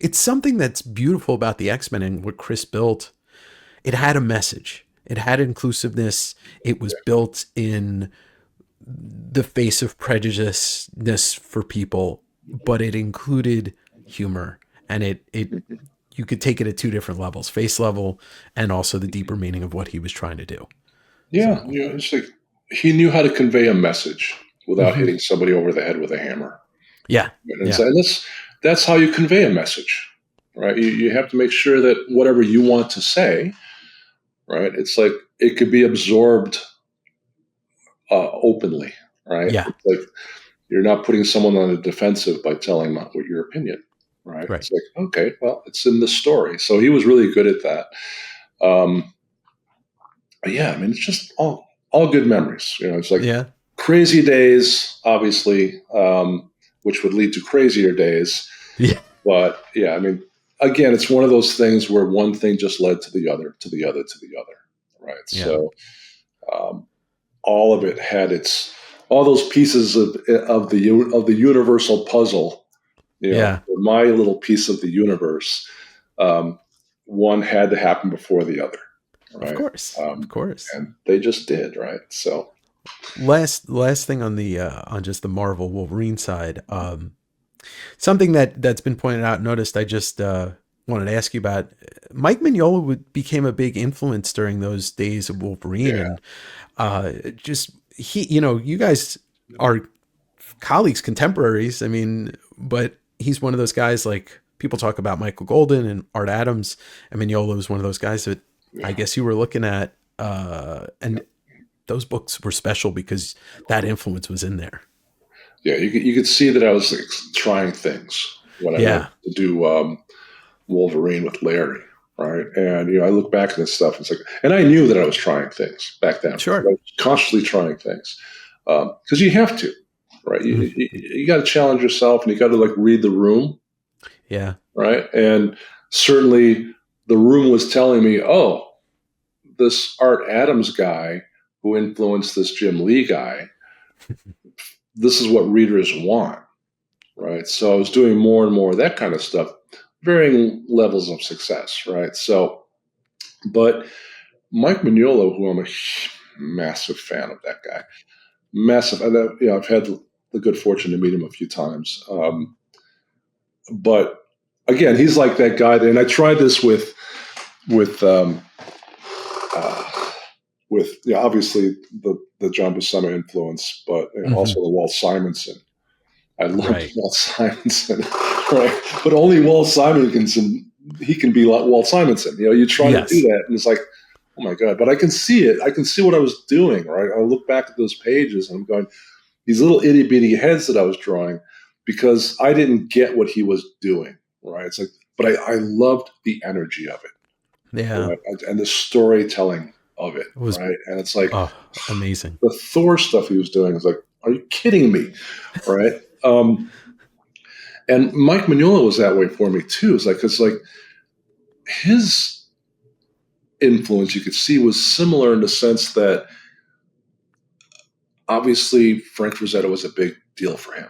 [SPEAKER 2] it's something that's beautiful about the X-Men and what Chris built. It had a message. It had inclusiveness. It was built in the face of prejudiceness for people, but it included humor, and it you could take it at two different levels, face level and also the deeper meaning of what he was trying to do.
[SPEAKER 1] Yeah. So, you know, it's like he knew how to convey a message without hitting somebody over the head with a hammer.
[SPEAKER 2] Yeah.
[SPEAKER 1] And that's how you convey a message, right? You have to make sure that whatever you want to say, right? It's like it could be absorbed openly, right?
[SPEAKER 2] Yeah.
[SPEAKER 1] It's like you're not putting someone on the defensive by telling them what your opinion, right? It's like, okay, well, it's in the story. So he was really good at that. Yeah, I mean, it's just all good memories. You know, it's like crazy days, obviously, which would lead to crazier days.
[SPEAKER 2] Yeah.
[SPEAKER 1] But yeah, I mean, again, it's one of those things where one thing just led to the other, to the other, to the other, right? Yeah. So all of it had all those pieces of the universal puzzle. You know, my little piece of the universe. One had to happen before the other. Right?
[SPEAKER 2] Of course.
[SPEAKER 1] And they just did, right? So
[SPEAKER 2] last thing on the on just the Marvel Wolverine side, something that's been pointed out, noticed, I just wanted to ask you about. Mike Mignola became a big influence during those days of Wolverine, and he, you know, you guys are colleagues, contemporaries. I mean, but he's one of those guys, like people talk about Michael Golden and Art Adams, and Mignola was one of those guys that I guess you were looking at, and those books were special because that influence was in there.
[SPEAKER 1] Yeah, you could see that I was like trying things when I went to do Wolverine with Larry, right? And you know, I look back at this stuff. It's like, and I knew that I was trying things back then.
[SPEAKER 2] Sure,
[SPEAKER 1] I was constantly trying things because you have to, right? You got to challenge yourself, and you got to like read the room.
[SPEAKER 2] Yeah.
[SPEAKER 1] Right. And certainly the room was telling me, oh, this Art Adams guy who influenced this Jim Lee guy, this is what readers want. Right. So I was doing more and more of that kind of stuff, varying levels of success. Right. So, but Mike Mignola, who I'm a massive fan of that guy, massive. And you know, I've had the good fortune to meet him a few times. But again, he's like that guy there. And I tried this with obviously the John Buscema influence, but also the Walt Simonson. I love Walt Simonson, right? But only Walt Simonson, he can be like Walt Simonson. You know, you try to do that, and it's like, oh my God! But I can see it. I can see what I was doing. Right? I look back at those pages, and I'm going, these little itty bitty heads that I was drawing. because I didn't get what he was doing, right? It's like, but I loved the energy of it,
[SPEAKER 2] Yeah.
[SPEAKER 1] right? And the storytelling of it,
[SPEAKER 2] It was
[SPEAKER 1] right? And it's like
[SPEAKER 2] amazing.
[SPEAKER 1] the Thor stuff he was doing is like, are you kidding me, right? And Mike Mignola was that way for me too. It's like his influence, you could see, was similar in the sense that obviously Frank Frazetta was a big deal for him,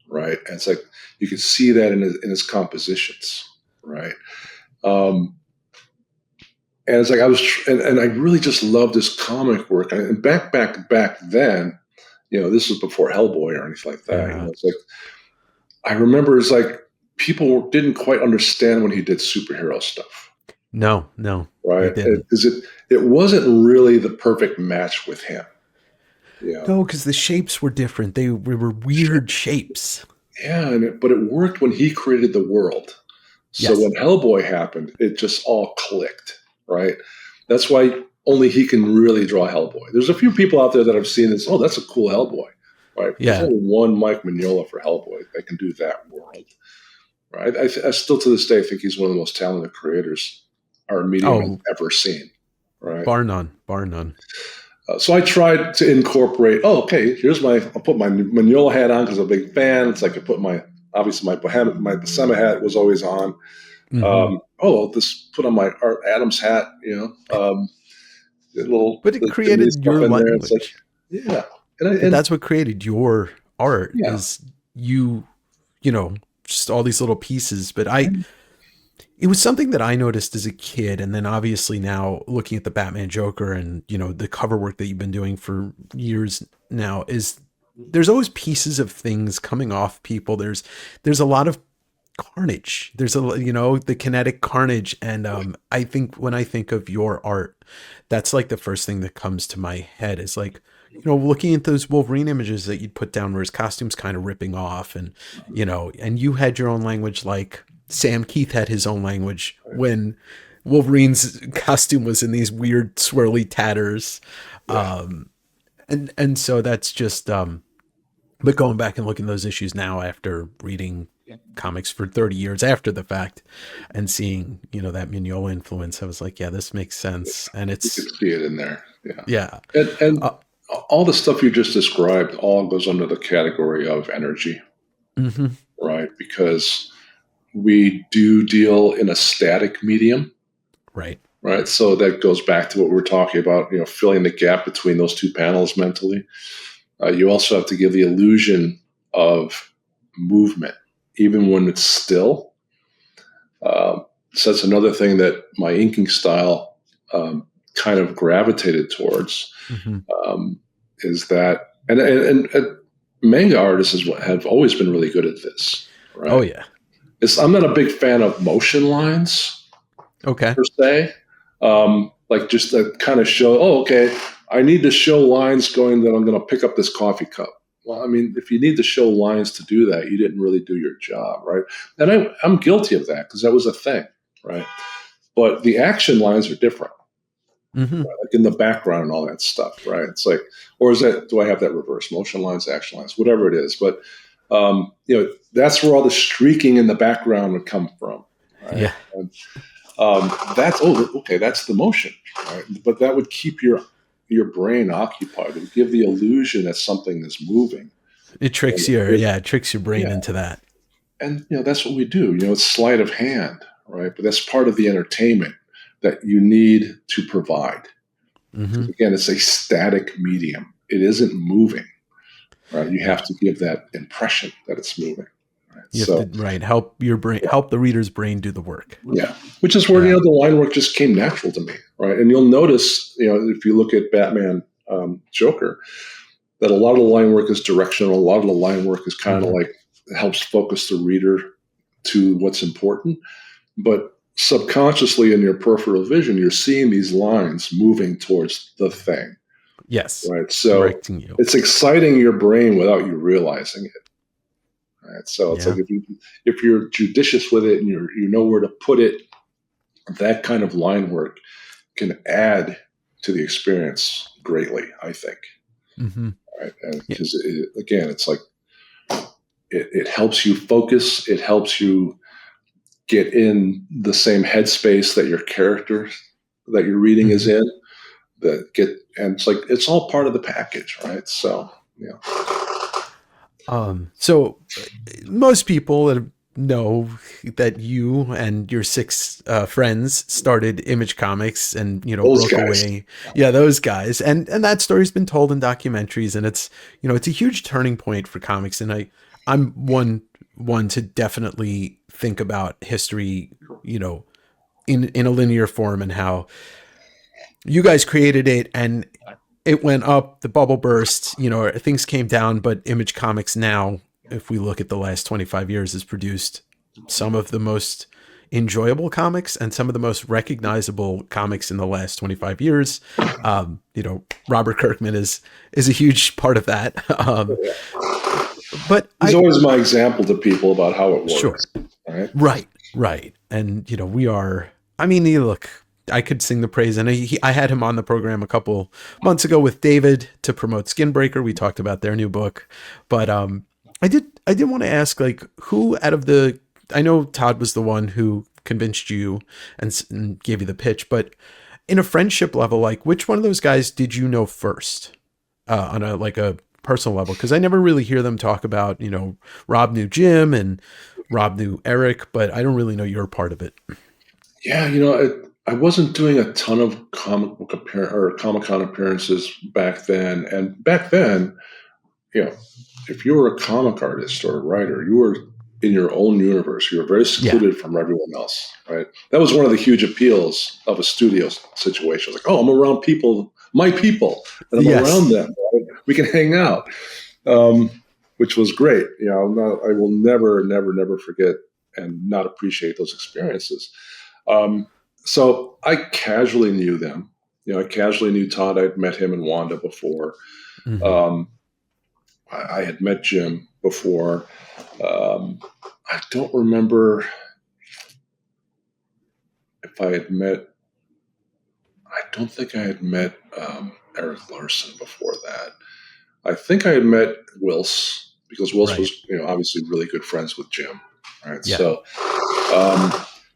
[SPEAKER 1] right? And it's like you could see that in his compositions, right? And it's like and I really just loved his comic work. And back then, this was before Hellboy or anything like that.
[SPEAKER 2] Yeah.
[SPEAKER 1] It's like I remember it's like people didn't quite understand when he did superhero stuff.
[SPEAKER 2] No,
[SPEAKER 1] right? Because it wasn't really the perfect match with him. Yeah.
[SPEAKER 2] No, because the shapes were different. They were weird shapes.
[SPEAKER 1] Yeah, but it worked when he created the world. So when Hellboy happened, it just all clicked, right? That's why only he can really draw Hellboy. There's a few people out there that I've seen this, that's a cool Hellboy, right?
[SPEAKER 2] Yeah.
[SPEAKER 1] There's only one Mike Mignola for Hellboy that can do that world, right? I still to this day think he's one of the most talented creators our medium has ever seen, right?
[SPEAKER 2] Bar none.
[SPEAKER 1] So I tried to incorporate, I'll put my Mignola hat on because I'm a big fan. It's like I put my Buscema hat was always on.
[SPEAKER 2] Mm-hmm.
[SPEAKER 1] I'll just put on my Art Adams hat,
[SPEAKER 2] But it created your language.
[SPEAKER 1] Like, yeah.
[SPEAKER 2] And that's what created your art is you just all these little pieces. But it was something that I noticed as a kid. And then obviously now looking at the Batman Joker and, the cover work that you've been doing for years now is there's always pieces of things coming off people. There's a lot of carnage. There's the kinetic carnage. And I think when I think of your art, that's like the first thing that comes to my head is like, looking at those Wolverine images that you'd put down where his costume's kind of ripping off and, and you had your own language, like Sam Keith had his own language when Wolverine's costume was in these weird swirly tatters. Yeah. And so that's just, but going back and looking at those issues now after reading comics for 30 years after the fact and seeing, that Mignola influence, I was like, yeah, this makes sense. And it's,
[SPEAKER 1] you can see it in there. Yeah.
[SPEAKER 2] Yeah.
[SPEAKER 1] And all the stuff you just described all goes under the category of energy, right? Because we do deal in a static medium. Right. So that goes back to what we were talking about, filling the gap between those two panels mentally. You also have to give the illusion of movement, even when it's still. So that's another thing that my inking style kind of gravitated towards is that, and manga artists have always been really good at this. Right?
[SPEAKER 2] Oh, yeah.
[SPEAKER 1] I'm not a big fan of motion lines, per se. Like just to kind of show, I need to show lines going that I'm going to pick up this coffee cup. Well, I mean, if you need to show lines to do that, you didn't really do your job, right? And I'm guilty of that because that was a thing, right? But the action lines are different, right? Like in the background and all that stuff, right? It's like, or do I have that reverse? Motion lines, action lines, whatever it is. But that's where all the streaking in the background would come from. Right? Yeah. And, that's the motion, right? But that would keep your brain occupied. It would give the illusion that something is moving.
[SPEAKER 2] It tricks it tricks your brain into that.
[SPEAKER 1] And that's what we do. It's sleight of hand, right? But that's part of the entertainment that you need to provide. Again, it's a static medium. It isn't moving. Right, you have to give that impression that it's moving. Right?
[SPEAKER 2] You have to, help your brain, help the reader's brain do the work.
[SPEAKER 1] Yeah, which is where the line work just came natural to me, right? And you'll notice, if you look at Batman Joker, that a lot of the line work is directional. A lot of the line work is kind of like helps focus the reader to what's important, but subconsciously in your peripheral vision, you're seeing these lines moving towards the thing.
[SPEAKER 2] Yes.
[SPEAKER 1] Right. So it's exciting your brain without you realizing it. Right. So it's like if you're judicious with it and you know where to put it, that kind of line work can add to the experience greatly, I think. Right. And because again, it's like it helps you focus. It helps you get in the same headspace that your character that you're reading is in. And it's like it's all part of the package, right? So yeah.
[SPEAKER 2] So most people that know that you and your 6 friends started Image Comics and,
[SPEAKER 1] Those
[SPEAKER 2] broke
[SPEAKER 1] guys.
[SPEAKER 2] away. Yeah, those guys. And that story's been told in documentaries, and it's, it's a huge turning point for comics. And I'm one to definitely think about history, in a linear form, and how you guys created it and it went up, the bubble burst, things came down, but Image Comics now, if we look at the last 25 years, has produced some of the most enjoyable comics and some of the most recognizable comics in the last 25 years. Robert Kirkman is a huge part of that. But
[SPEAKER 1] he's always my example to people about how it works.
[SPEAKER 2] Sure. Right. And, we are, look, I could sing the praise, and I had him on the program a couple months ago with David to promote Skinbreaker. We talked about their new book, but I did want to ask, like, who out of I know Todd was the one who convinced you and gave you the pitch, but in a friendship level, like, which one of those guys did you know first on a personal level? Because I never really hear them talk about, Rob knew Jim and Rob knew Eric, but I don't really know your part of it.
[SPEAKER 1] Yeah, I wasn't doing a ton of Comic-Con appearances back then. And back then, if you were a comic artist or a writer, you were in your own universe. You were very secluded from everyone else, right? That was one of the huge appeals of a studio situation. Like, I'm around people, my people, and I'm around them. Right? We can hang out, which was great. I will never forget and not appreciate those experiences. So I casually knew them. I casually knew Todd. I'd met him and Wanda before. Mm-hmm. I had met Jim before. I don't remember if I had met. I don't think I had met Eric Larson before that. I think I had met Wills, because Wills was, obviously really good friends with Jim. Right. Yeah. So,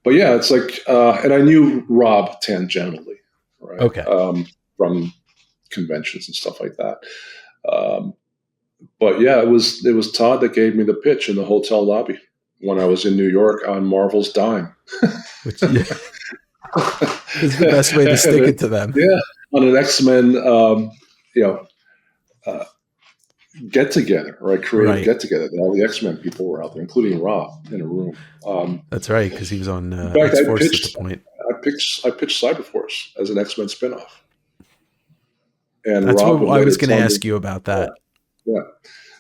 [SPEAKER 1] but yeah, it's like, and I knew Rob tangentially, right?
[SPEAKER 2] Okay.
[SPEAKER 1] From conventions and stuff like that. But yeah, it was Todd that gave me the pitch in the hotel lobby when I was in New York on Marvel's dime.
[SPEAKER 2] Which is the best way to stick it to them.
[SPEAKER 1] Yeah, on an X-Men, get together, right? Creative get together. All the X-Men people were out there, including Rob, in a room.
[SPEAKER 2] That's right, because he was on X-Force at the point.
[SPEAKER 1] I pitched Cyberforce as an X-Men spinoff. And
[SPEAKER 2] that's
[SPEAKER 1] Rob
[SPEAKER 2] what I was going to ask you about that.
[SPEAKER 1] Yeah,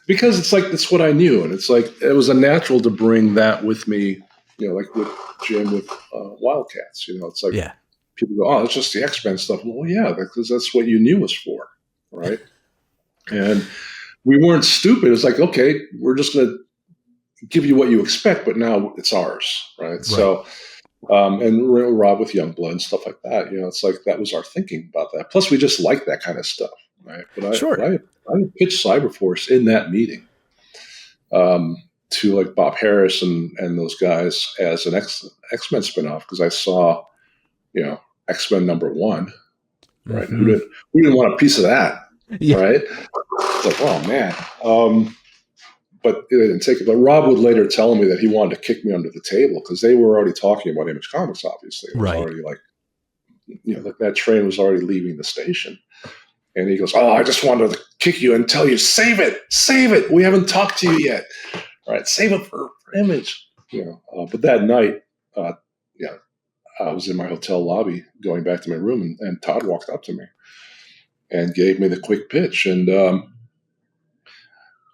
[SPEAKER 1] because it's like that's what I knew, and it's like it was a natural to bring that with me. Like with Jim with Wildcats. It's like people go, it's just the X-Men stuff. Well, yeah, because that's what you knew us for, right? And we weren't stupid. It's like, okay, we're just going to give you what you expect, but now it's ours, right? So, and Rob with Youngblood and stuff like that. It's like that was our thinking about that. Plus, we just like that kind of stuff, right? But I pitched Cyberforce in that meeting to like Bob Harris and those guys as an X-Men spinoff, because I saw, X-Men #1, right? Mm-hmm. Who didn't want a piece of that, right? It's like, oh man. But they didn't take it. But Rob would later tell me that he wanted to kick me under the table because they were already talking about Image Comics, obviously. It was already like, that train was already leaving the station. And he goes, I just wanted to kick you and tell you, save it. We haven't talked to you yet. All right, save it for Image. But that night, I was in my hotel lobby going back to my room, and Todd walked up to me and gave me the quick pitch. And,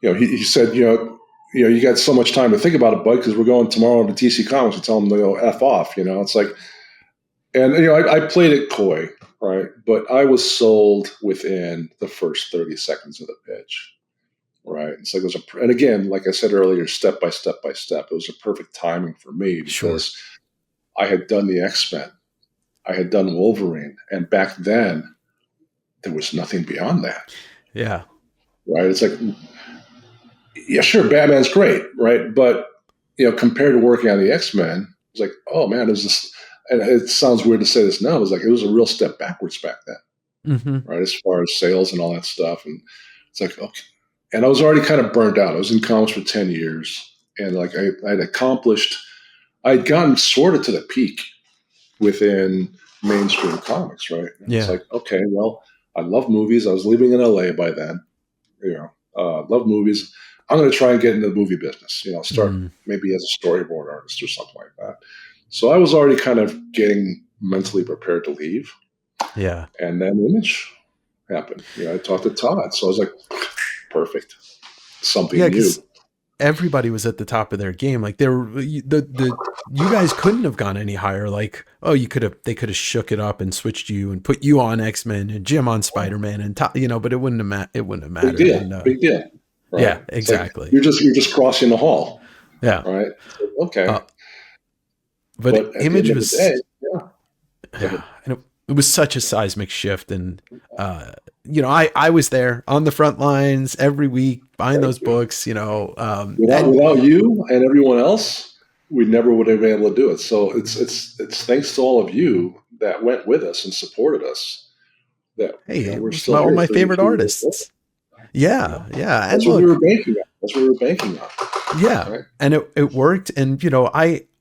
[SPEAKER 1] he said, you got so much time to think about it, bud, because we're going tomorrow to DC Comics and tell them to go F off. It's like, and, I played it coy, right? But I was sold within the first 30 seconds of the pitch. Right. It's like and again, like I said earlier, step by step. It was a perfect timing for me because I had done the X-Men, I had done Wolverine, and back then there was nothing beyond that.
[SPEAKER 2] Yeah.
[SPEAKER 1] Right. It's like Yeah, sure, Batman's great, right? But compared to working on the X-Men, it's like, oh man, is this? And it sounds weird to say this now. It was like it was a real step backwards back then, right? As far as sales and all that stuff, and it's like, okay. And I was already kind of burnt out. I was in comics for 10 years, and like I'd gotten sort of to the peak within mainstream comics, right? And It's like, okay, well, I love movies. I was living in LA by then, love movies. I'm going to try and get into the movie business, start maybe as a storyboard artist or something like that. So I was already kind of getting mentally prepared to leave.
[SPEAKER 2] Yeah.
[SPEAKER 1] And then Image happened. I talked to Todd. So I was like, perfect. Something new.
[SPEAKER 2] Everybody was at the top of their game. Like you guys couldn't have gone any higher. Like, oh, they could have shook it up and switched you and put you on X-Men and Jim on Spider-Man and but it wouldn't have mattered.
[SPEAKER 1] Big deal. Right?
[SPEAKER 2] Yeah, exactly.
[SPEAKER 1] Like you're just crossing the hall.
[SPEAKER 2] Yeah.
[SPEAKER 1] Right. Okay.
[SPEAKER 2] But Image was,
[SPEAKER 1] yeah.
[SPEAKER 2] And it was such a seismic shift. And, I was there on the front lines every week buying those books, without
[SPEAKER 1] you and everyone else, we never would have been able to do it. So it's thanks to all of you that went with us and supported us that we're still
[SPEAKER 2] all my favorite artists. Yeah. Yeah.
[SPEAKER 1] That's what we were banking on.
[SPEAKER 2] Yeah. Right? And it worked. And,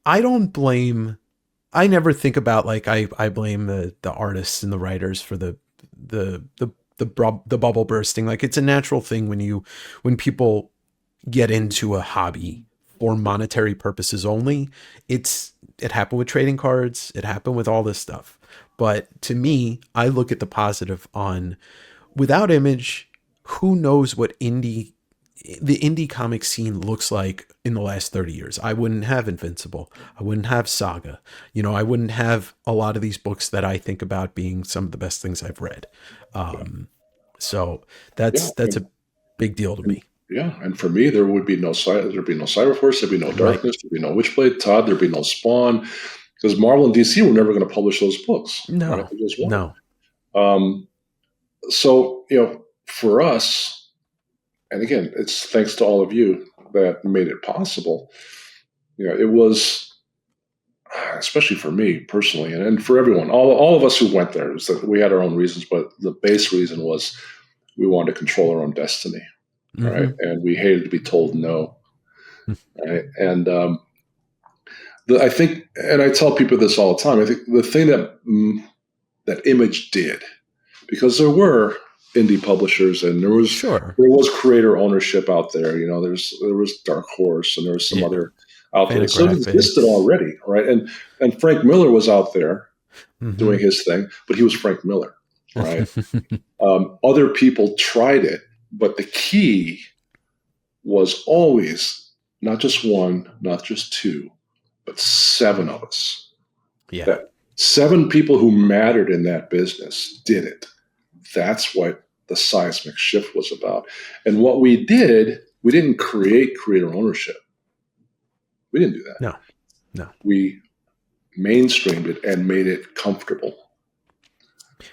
[SPEAKER 2] I don't blame, I never think about like, I blame the artists and the writers for the bubble bursting. Like it's a natural thing when people get into a hobby for monetary purposes only. It happened with trading cards. It happened with all this stuff. But to me, I look at the positive on without Image, who knows what the indie comic scene looks like in the last 30 years. I wouldn't have Invincible. I wouldn't have Saga. I wouldn't have a lot of these books that I think about being some of the best things I've read. So that's a big deal to me.
[SPEAKER 1] Yeah. And for me, there would be no Cyberforce. There'd be no Darkness. There'd be no Witchblade. Todd, there'd be no Spawn, because Marvel and DC were never going to publish those books.
[SPEAKER 2] No,
[SPEAKER 1] right?
[SPEAKER 2] no.
[SPEAKER 1] So, for us, and again, it's thanks to all of you that made it possible. It was, especially for me personally, and for everyone, all of us who went there, was that we had our own reasons, but the base reason was we wanted to control our own destiny, right? And we hated to be told no, right? And I think, and I tell people this all the time, I think the thing that Image did, because there were indie publishers and there was creator ownership out there. There was Dark Horse and there was some other out there. So it existed already, right? And Frank Miller was out there doing his thing, but he was Frank Miller, right? Other people tried it, but the key was always not just one, not just two, but 7 of us.
[SPEAKER 2] Yeah.
[SPEAKER 1] That 7 people who mattered in that business did it. That's what the seismic shift was about. And what we did, we didn't create creator ownership. We didn't do that.
[SPEAKER 2] No.
[SPEAKER 1] We mainstreamed it and made it comfortable.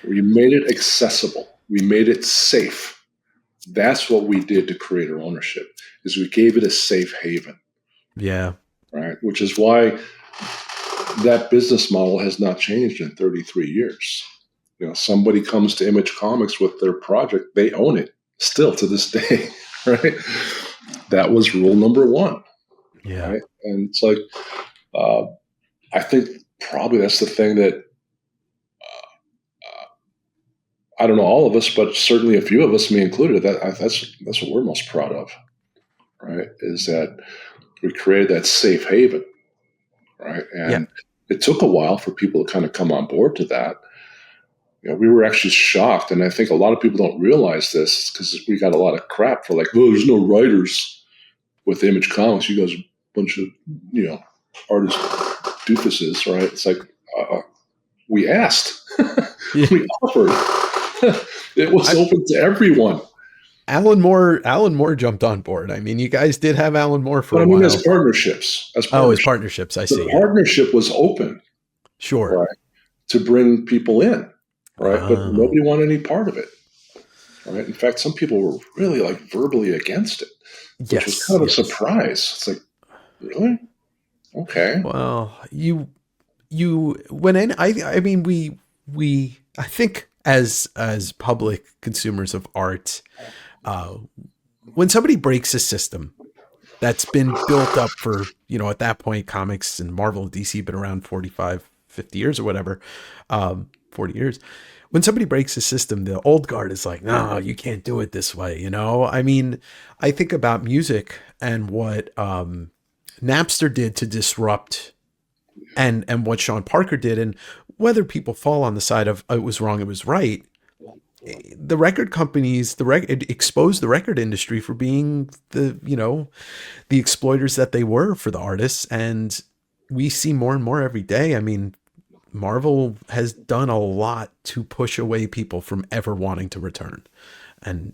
[SPEAKER 1] We made it accessible. We made it safe. That's what we did to creator ownership, is we gave it a safe haven.
[SPEAKER 2] Yeah.
[SPEAKER 1] Right. Which is why that business model has not changed in 33 years. Somebody comes to Image Comics with their project, they own it still to this day, right? That was rule number 1.
[SPEAKER 2] Yeah.
[SPEAKER 1] Right? And it's like, I think probably that's the thing that, I don't know all of us, but certainly a few of us, me included, that's what we're most proud of, right? Is that we created that safe haven, right? And it took a while for people to kind of come on board to that. We were actually shocked, and I think a lot of people don't realize this because we got a lot of crap for like, oh, there's no writers with Image Comics. You guys are a bunch of, artist doofuses, right? It's like, we asked. We offered. It was open to everyone.
[SPEAKER 2] Alan Moore jumped on board. I mean, you guys did have Alan Moore for a while.
[SPEAKER 1] As partnerships.
[SPEAKER 2] As partnerships, I see.
[SPEAKER 1] The partnership was open.
[SPEAKER 2] Sure.
[SPEAKER 1] Right, to bring people in. Right, but nobody wanted any part of it. right? In fact, some people were really like verbally against it, which was kind of a surprise. It's like, really? Okay.
[SPEAKER 2] Well, I mean, I think as public consumers of art, when somebody breaks a system that's been built up for, at that point, comics and Marvel and DC been around 45, 50 years or whatever, 40 years. When somebody breaks a system, the old guard is like, no, you can't do it this way. I mean, I think about music and what Napster did to disrupt and what Sean Parker did, and whether people fall on the side of it was wrong, it was right. The record companies, it exposed the record industry for being the exploiters that they were for the artists. And we see more and more every day. I mean, Marvel has done a lot to push away people from ever wanting to return. And,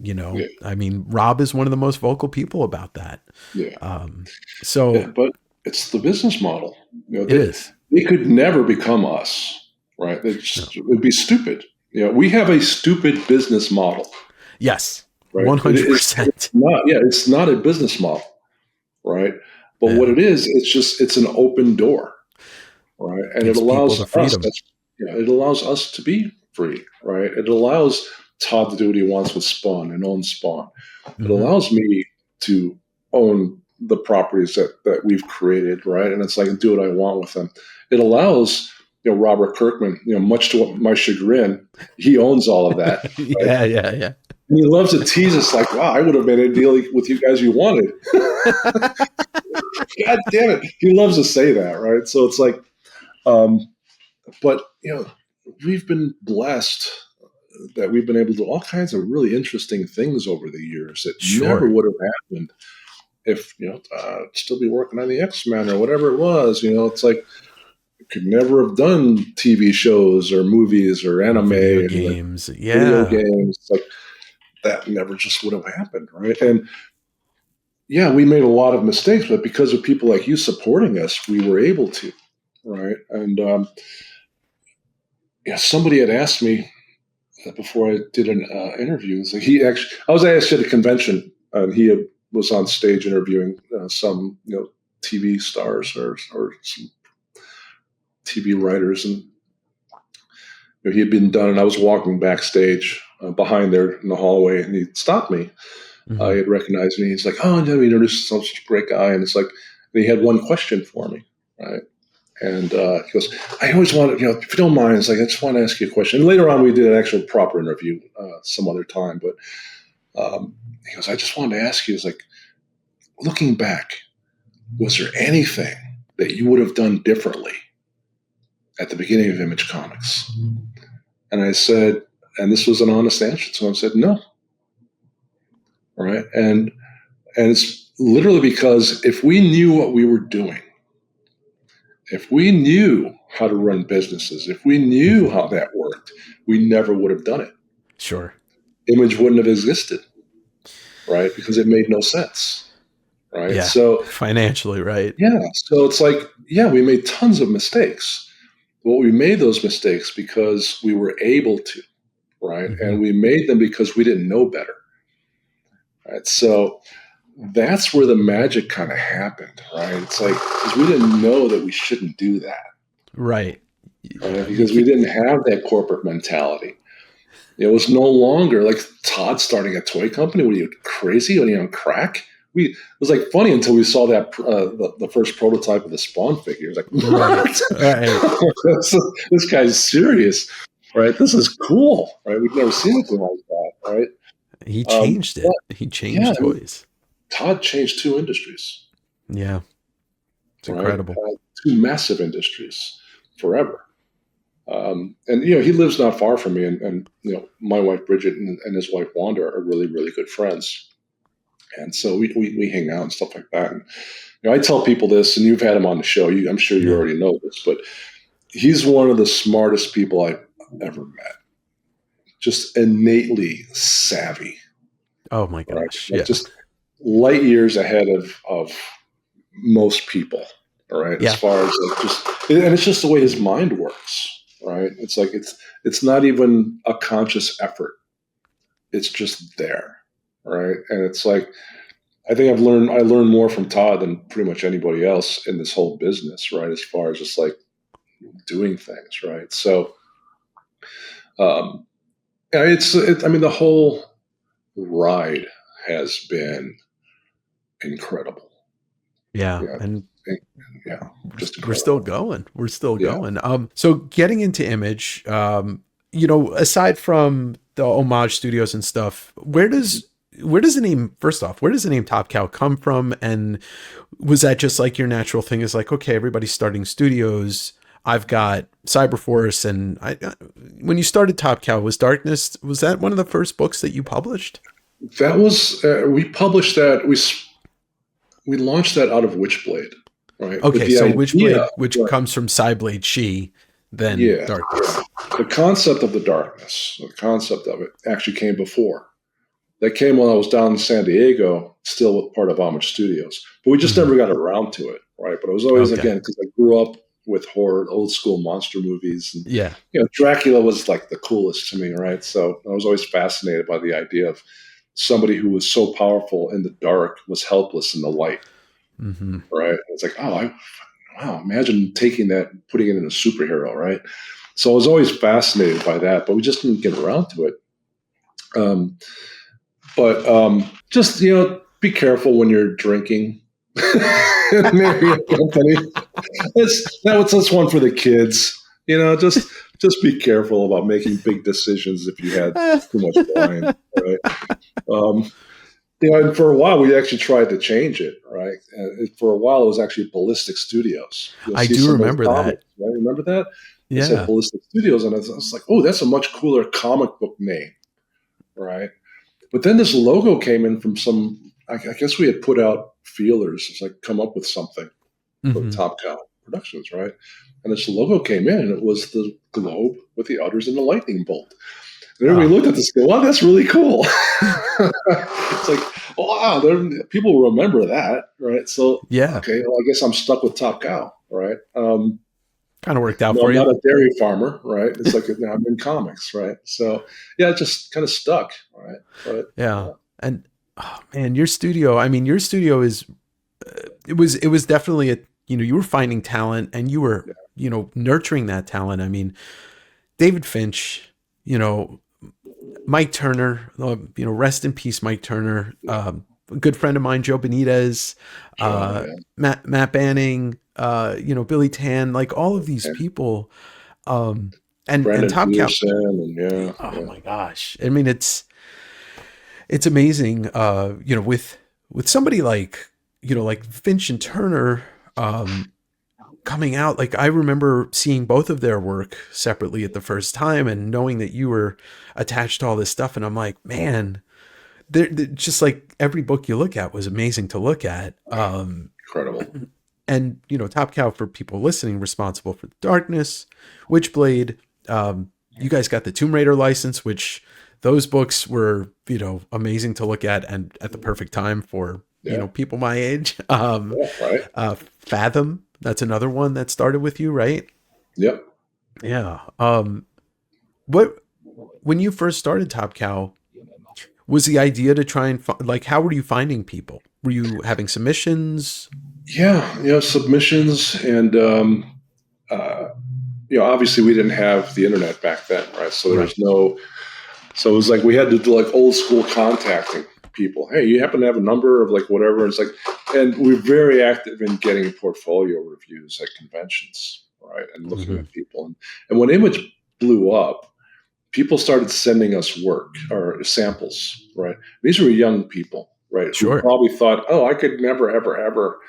[SPEAKER 2] I mean, Rob is one of the most vocal people about that.
[SPEAKER 1] Yeah.
[SPEAKER 2] But
[SPEAKER 1] it's the business model.
[SPEAKER 2] It is.
[SPEAKER 1] They could never become us, right? It would be stupid. We have a stupid business model.
[SPEAKER 2] Yes,
[SPEAKER 1] right?
[SPEAKER 2] 100%.
[SPEAKER 1] It's not a business model, right? But what it is, it's an open door, right? And it allows us. It allows us to be free, right? It allows Todd to do what he wants with Spawn and own Spawn. It allows me to own the properties that we've created, right? And it's like, do what I want with them. It allows Robert Kirkman, much to my chagrin, he owns all of that. Right?
[SPEAKER 2] Yeah.
[SPEAKER 1] And he loves to tease us like, wow, I would have made a deal with you guys you wanted. God damn it. He loves to say that, right? So it's like, but, we've been blessed that we've been able to do all kinds of really interesting things over the years that never would have happened if, still be working on the X-Men or whatever it was. It's like, could never have done TV shows or movies or anime,
[SPEAKER 2] video games.
[SPEAKER 1] Video games. Like that never just would have happened, right? And we made a lot of mistakes, but because of people like you supporting us, we were able to, right? And somebody had asked me before I did an interview. It's like I was asked at a convention, and he was on stage interviewing some TV stars or some TV writers, and he had been done, and I was walking backstage behind there in the hallway, and he stopped me. He had recognized me. He's like, "Oh, let me introduce such a great guy," and it's like, and he had one question for me, right? And he goes, "I always wanted, if you don't mind, it's like I just want to ask you a question." And later on, we did an actual proper interview some other time, but he goes, "I just wanted to ask you, it's like, looking back, was there anything that you would have done differently at the beginning of Image Comics?" And I said, and this was an honest answer, so I said, no. Right? And it's literally because if we knew what we were doing, if we knew how to run businesses, if we knew how that worked, we never would have done it.
[SPEAKER 2] Sure.
[SPEAKER 1] Image wouldn't have existed, right? Because it made no sense, right?
[SPEAKER 2] Yeah,
[SPEAKER 1] so
[SPEAKER 2] financially, right?
[SPEAKER 1] Yeah. So it's like, we made tons of mistakes. Well, we made those mistakes because we were able to, right? And we made them because we didn't know better, right? So that's where the magic kind of happened, right? It's like, because we didn't know that we shouldn't do that.
[SPEAKER 2] Right.
[SPEAKER 1] Because we didn't have that corporate mentality. It was no longer like Todd starting a toy company. Were you crazy? Are you on crack? It was like funny until we saw that the first prototype of the Spawn figure. It was like, right. This guy's serious, right? This is cool, right? We've never seen anything like that, right?
[SPEAKER 2] He changed it. He changed toys.
[SPEAKER 1] Todd changed two industries.
[SPEAKER 2] Yeah, it's incredible.
[SPEAKER 1] Two massive industries forever. And he lives not far from me, and my wife Bridget and his wife Wanda are really, really good friends. And so we hang out and stuff like that. And I tell people this, and you've had him on the show. I'm sure you already know this, but he's one of the smartest people I've ever met. Just innately savvy.
[SPEAKER 2] Oh my gosh!
[SPEAKER 1] Right? Just light years ahead of most people. All right, as far as and it's just the way his mind works. Right? It's like it's not even a conscious effort. it's just there, right? And it's like, I think I learned more from Todd than pretty much anybody else in this whole business, right? As far as just like doing things, right? So, yeah, I mean, the whole ride has been incredible.
[SPEAKER 2] Yeah.
[SPEAKER 1] Yeah.
[SPEAKER 2] And
[SPEAKER 1] Yeah. Just
[SPEAKER 2] we're
[SPEAKER 1] incredible.
[SPEAKER 2] still going. We're still
[SPEAKER 1] Yeah.
[SPEAKER 2] going. So getting into Image, aside from the homage studios and stuff, where does the name, first off, where does the name Top Cow come from? And was that just like your natural thing is like, okay, everybody's starting studios. I've got Cyberforce. And when you started Top Cow, was Darkness, was that one of the first books that you published?
[SPEAKER 1] That was, we published that. We launched that out of Witchblade, right?
[SPEAKER 2] Okay. So Witchblade, which
[SPEAKER 1] right,
[SPEAKER 2] comes from Psyblade She, then Darkness.
[SPEAKER 1] The concept of the darkness, the concept of it actually came before. That came when I was down in San Diego, still part of Homage Studios. But we just never got around to it, right? But it was always, again, because I grew up with horror, old school monster movies. And, Dracula was like the coolest to me, right? So I was always fascinated by the idea of somebody who was so powerful in the dark was helpless in the light, right? It's like, wow, imagine taking that and putting it in a superhero, right? So I was always fascinated by that, but we just didn't get around to it. But just, be careful when you're drinking. Maybe a company. That's one for the kids. Just be careful about making big decisions if you had too much wine, right? And for a while, we actually tried to change it, right? For a while, it was actually Ballistic Studios.
[SPEAKER 2] I do remember that.
[SPEAKER 1] Right? Remember that?
[SPEAKER 2] Yeah.
[SPEAKER 1] It said Ballistic Studios, and I was like, oh, that's a much cooler comic book name, right? But then this logo came in from I guess we had put out feelers. It's like, come up with something for Top Cow Productions, right? And this logo came in, and it was the globe with the udders and the lightning bolt. And everybody looked at this and go, wow, that's really cool. It's like, wow, people remember that, right? So, okay, well, I guess I'm stuck with Top Cow, right?
[SPEAKER 2] Kind of worked out for
[SPEAKER 1] I'm
[SPEAKER 2] you.
[SPEAKER 1] not a dairy farmer, right? It's like I'm in comics, right? So, yeah, it just kind of stuck, right? But,
[SPEAKER 2] and oh man, your studio is, it was definitely you were finding talent and you were, nurturing that talent. I mean, David Finch, Mike Turner, rest in peace, Mike Turner, a good friend of mine, Joe Benitez, Matt Banning, Billy Tan, like all of these people, and Top Cow. Oh my gosh. I mean, it's amazing, with somebody like, like Finch and Turner, coming out. Like I remember seeing both of their work separately at the first time and knowing that you were attached to all this stuff. And I'm like, man, they're just like every book you look at was amazing to look at.
[SPEAKER 1] Incredible.
[SPEAKER 2] And, Top Cow, for people listening, responsible for Darkness, Witchblade. You guys got the Tomb Raider license, which those books were, amazing to look at and at the perfect time for, people my age. Fathom. That's another one that started with you, right?
[SPEAKER 1] Yep.
[SPEAKER 2] Yeah. When you first started Top Cow, was the idea to try and how were you finding people? Were you having submissions?
[SPEAKER 1] Yeah, submissions, and obviously we didn't have the internet back then, right? So there was no. So it was like we had to do like old school contacting people. Hey, you happen to have a number of like whatever? It's like, and we're very active in getting portfolio reviews at conventions, right? And looking at people, and when Image blew up, people started sending us work or samples, right? These were young people, right?
[SPEAKER 2] Sure.
[SPEAKER 1] Who probably thought, oh, I could never, ever, ever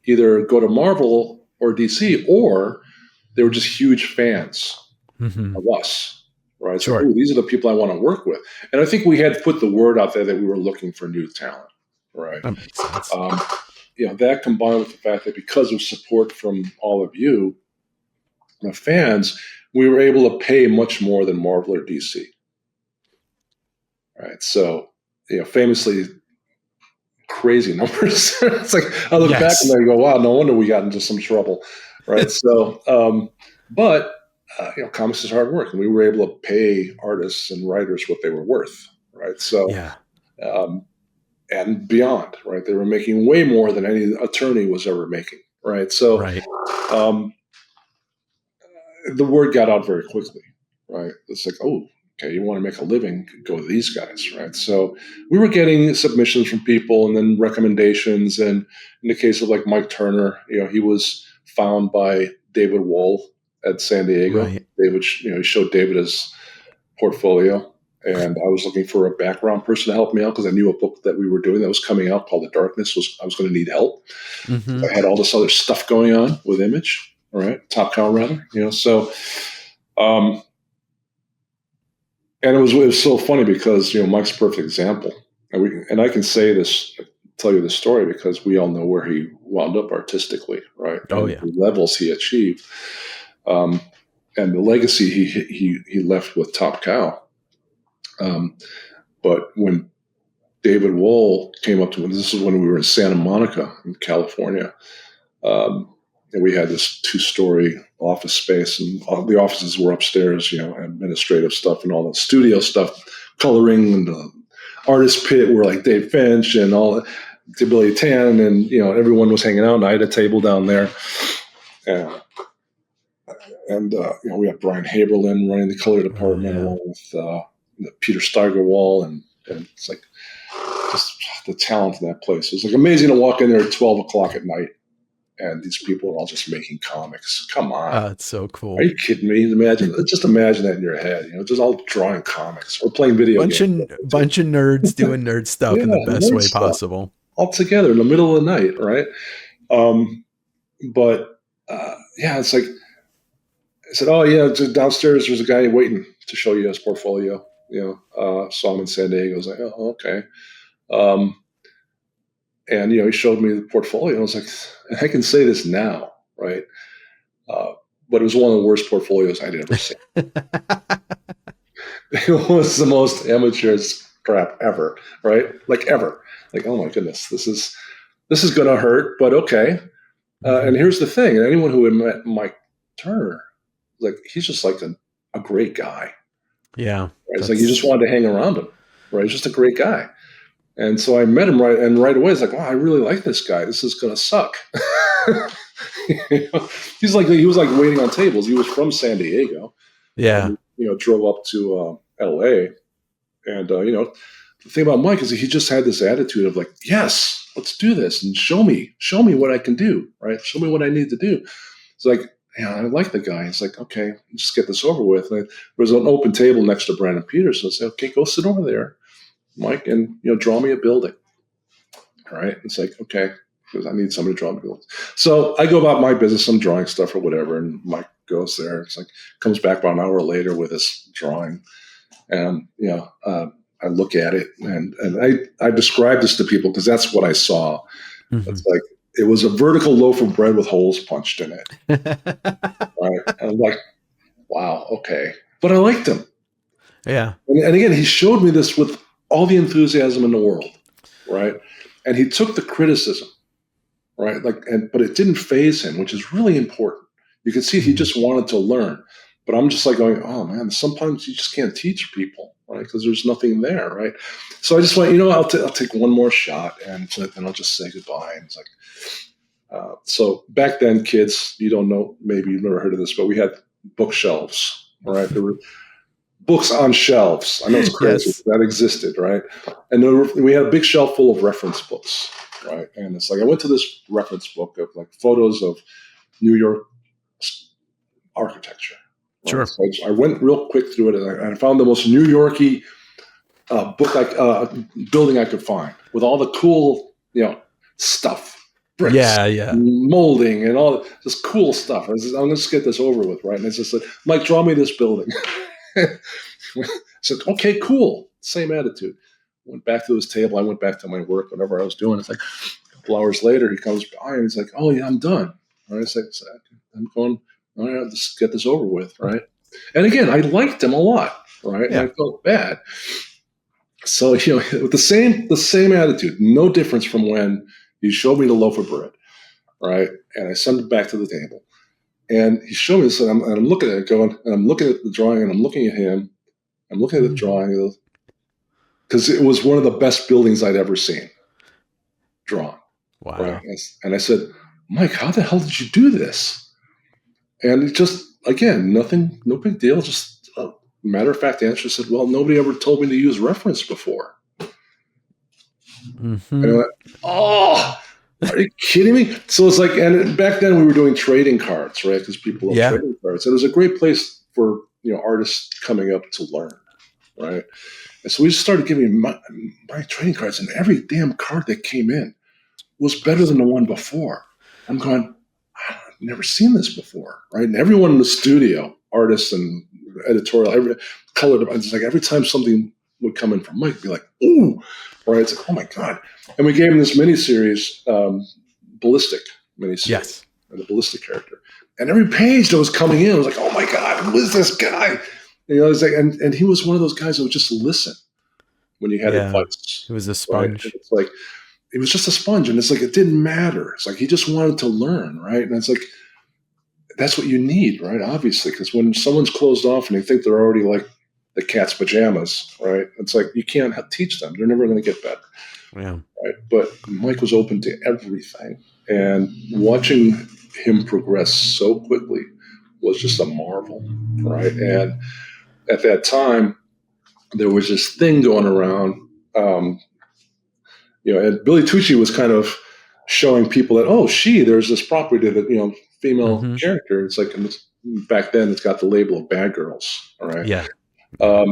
[SPEAKER 1] either go to Marvel or DC, or they were just huge fans of us. Right.
[SPEAKER 2] Sure.
[SPEAKER 1] So, these are the people I want to work with. And I think we had put the word out there that we were looking for new talent. Right.
[SPEAKER 2] That makes sense.
[SPEAKER 1] That combined with the fact that because of support from all of you, the fans, we were able to pay much more than Marvel or DC. Right. So, famously crazy numbers. It's like I look back and I go, wow, no wonder we got into some trouble. Right. So, but comics is hard work, and we were able to pay artists and writers what they were worth, right? So,
[SPEAKER 2] Yeah.
[SPEAKER 1] and beyond, right? They were making way more than any attorney was ever making, right? So,
[SPEAKER 2] Right.
[SPEAKER 1] The word got out very quickly, right? It's like, oh, okay, you want to make a living, go to these guys, right? So we were getting submissions from people and then recommendations. And in the case of like Mike Turner, he was found by David Wohl at San Diego.
[SPEAKER 2] Right.
[SPEAKER 1] David, he showed David his portfolio. And I was looking for a background person to help me out because I knew a book that we were doing that was coming out called The Darkness. I was going to need help.
[SPEAKER 2] Mm-hmm.
[SPEAKER 1] I had all this other stuff going on with Image, all right, Top Cow rather, so, and it was so funny because Mike's a perfect example, and I can tell you this story because we all know where he wound up artistically, right?
[SPEAKER 2] Oh,
[SPEAKER 1] and
[SPEAKER 2] yeah.
[SPEAKER 1] the levels he achieved, and the legacy he left with Top Cow. But when David Wohl came up to me, this is when we were in Santa Monica in California. And we had this 2-story office space, and all the offices were upstairs, administrative stuff and all the studio stuff, coloring, and the artist pit were like Dave Finch and all Billy Tan, and everyone was hanging out. And I had a table down there, and we had Brian Haberlin running the color department along with Peter Steigerwall, and it's like just the talent in that place. It was like amazing to walk in there at 12 o'clock at night. And these people are all just making comics. Come on.
[SPEAKER 2] It's so cool.
[SPEAKER 1] Are you kidding me? Just imagine that in your head. Just all drawing comics or playing video games.
[SPEAKER 2] Bunch of nerds doing nerd stuff in the best way possible.
[SPEAKER 1] All together in the middle of the night, right? It's like, I said, oh, yeah, just downstairs there's a guy waiting to show you his portfolio. Saw him in San Diego. I was like, oh, okay. And, he showed me the portfolio. I was like, and I can say this now, right? But it was one of the worst portfolios I'd ever seen. It was the most amateur crap ever, right? Like ever. Like, oh my goodness, this is going to hurt, but okay. And here's the thing. And anyone who had met Mike Turner, like, he's just like a great guy.
[SPEAKER 2] Yeah.
[SPEAKER 1] Right? It's like you just wanted to hang around him, right? He's just a great guy. And so I met him right away. It's like, wow, I really like this guy. This is going to suck. He was like waiting on tables. He was from San Diego.
[SPEAKER 2] Yeah.
[SPEAKER 1] And, drove up to LA. And, the thing about Mike is he just had this attitude of like, yes, let's do this and show me what I can do, right? Show me what I need to do. It's like, I like the guy. It's like, okay, just get this over with. And there was an open table next to Brandon Peterson. I said, okay, go sit over there, Mike, and draw me a building. All right. It's like, okay, because I need somebody to draw me buildings. So I go about my business. I'm drawing stuff or whatever, and Mike goes there. It's like comes back about an hour later with his drawing, and I look at it, and I describe this to people because that's what I saw. Mm-hmm. It's like it was a vertical loaf of bread with holes punched in it. Right? And I'm like, wow, okay, but I liked him.
[SPEAKER 2] Yeah.
[SPEAKER 1] And again, he showed me this with all the enthusiasm in the world, right? And he took the criticism, right? But it didn't faze him, which is really important. You could see he just wanted to learn. But I'm just like going, oh man, sometimes you just can't teach people, right? Because there's nothing there, right? So I just went, I'll take one more shot and then I'll just say goodbye. And it's like, so back then, kids, you don't know, maybe you've never heard of this, but we had bookshelves, right? There were books on shelves. I know it's crazy. Yes. That existed, right? And we had a big shelf full of reference books, right? And it's like I went to this reference book of like photos of New York architecture. Right?
[SPEAKER 2] Sure.
[SPEAKER 1] So I went real quick through it, and I found the most New Yorky building I could find with all the cool, stuff. Bricks, molding, and all this cool stuff. I'm going to just get this over with, right? And it's just like, Mike, draw me this building. I said, okay, cool. Same attitude. Went back to his table. I went back to my work, whatever I was doing. It's like a couple hours later, he comes by and he's like, oh, yeah, I'm done. Right? It's like, I'm going, all right, let's get this over with, right? And again, I liked him a lot, right? Yeah. And I felt bad. So, with the same attitude, no difference from when he showed me the loaf of bread, right? And I sent it back to the table. And he showed me this, and I'm looking at it going, and I'm looking at the drawing, and I'm looking at him. I'm looking at the drawing. because it was one of the best buildings I'd ever seen drawn.
[SPEAKER 2] Wow.
[SPEAKER 1] Right? And I said, Mike, how the hell did you do this? And it just, again, nothing, no big deal. Just a matter of fact answer. Said, well, nobody ever told me to use reference before. And I went, oh, are you kidding me? So it's like, and back then we were doing trading cards, right? Because people love trading cards. And it was a great place for, artists coming up to learn, right? And so we just started giving my trading cards, and every damn card that came in was better than the one before. I'm going, I've never seen this before, right? And everyone in the studio, artists and editorial, every color, it's like every time something would come in from Mike, it'd be like, ooh, right? It's like, oh my God. And we gave him this miniseries, Ballistic miniseries,
[SPEAKER 2] yes,
[SPEAKER 1] the Ballistic character. And every page that was coming in, I was like, oh my God, who is this guy? It's like, and he was one of those guys that would just listen when you had advice.
[SPEAKER 2] He was a sponge.
[SPEAKER 1] Right? It's like, it was just a sponge, and it's like, it didn't matter. It's like, he just wanted to learn, right? And it's like, that's what you need, right? Obviously, because when someone's closed off and they think they're already like the cat's pajamas, right? It's like, you can't teach them. They're never going to get better.
[SPEAKER 2] Yeah.
[SPEAKER 1] Right? But Mike was open to everything, and watching him progress so quickly was just a marvel, right? And at that time, there was this thing going around, and Billy Tucci was kind of showing people that, there's this property that, female character. It's like, back then it's got the label of bad girls. All right.
[SPEAKER 2] Yeah.
[SPEAKER 1] But,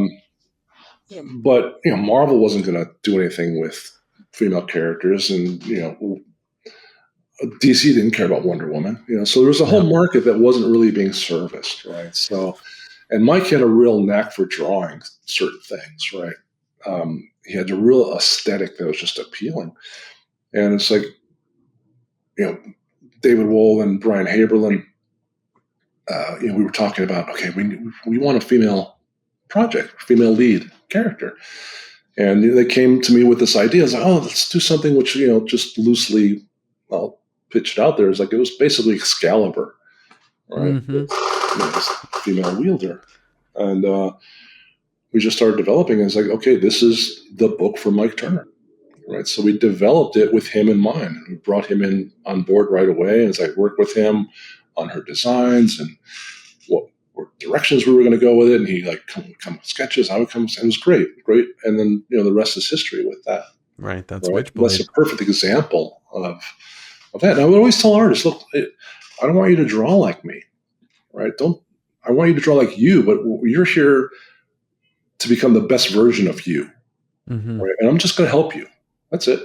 [SPEAKER 1] Marvel wasn't going to do anything with female characters, and, DC didn't care about Wonder Woman, so there was a whole market that wasn't really being serviced. Right. So, and Mike had a real knack for drawing certain things. Right. He had a real aesthetic that was just appealing. And it's like, David Wohl and Brian Haberlin, we were talking about, okay, we want a female project, female lead character. And they came to me with this idea. I was like, let's do something which, just loosely, pitched out there. It's like, it was basically Excalibur, right? This female wielder. And we just started developing it. It's like, okay, this is the book for Mike Turner. Right. So we developed it with him in mind. We brought him in on board right away. And as I worked with him on her designs and what directions we were going to go with it. And he come with sketches. I would come. It was great. And then, the rest is history with that.
[SPEAKER 2] Right. That's
[SPEAKER 1] right?
[SPEAKER 2] Witchblade.
[SPEAKER 1] That's a perfect example of that. And I would always tell artists, look, I don't want you to draw like me. Right. I want you to draw like you, but you're here to become the best version of you. Right? And I'm just going to help you. That's it,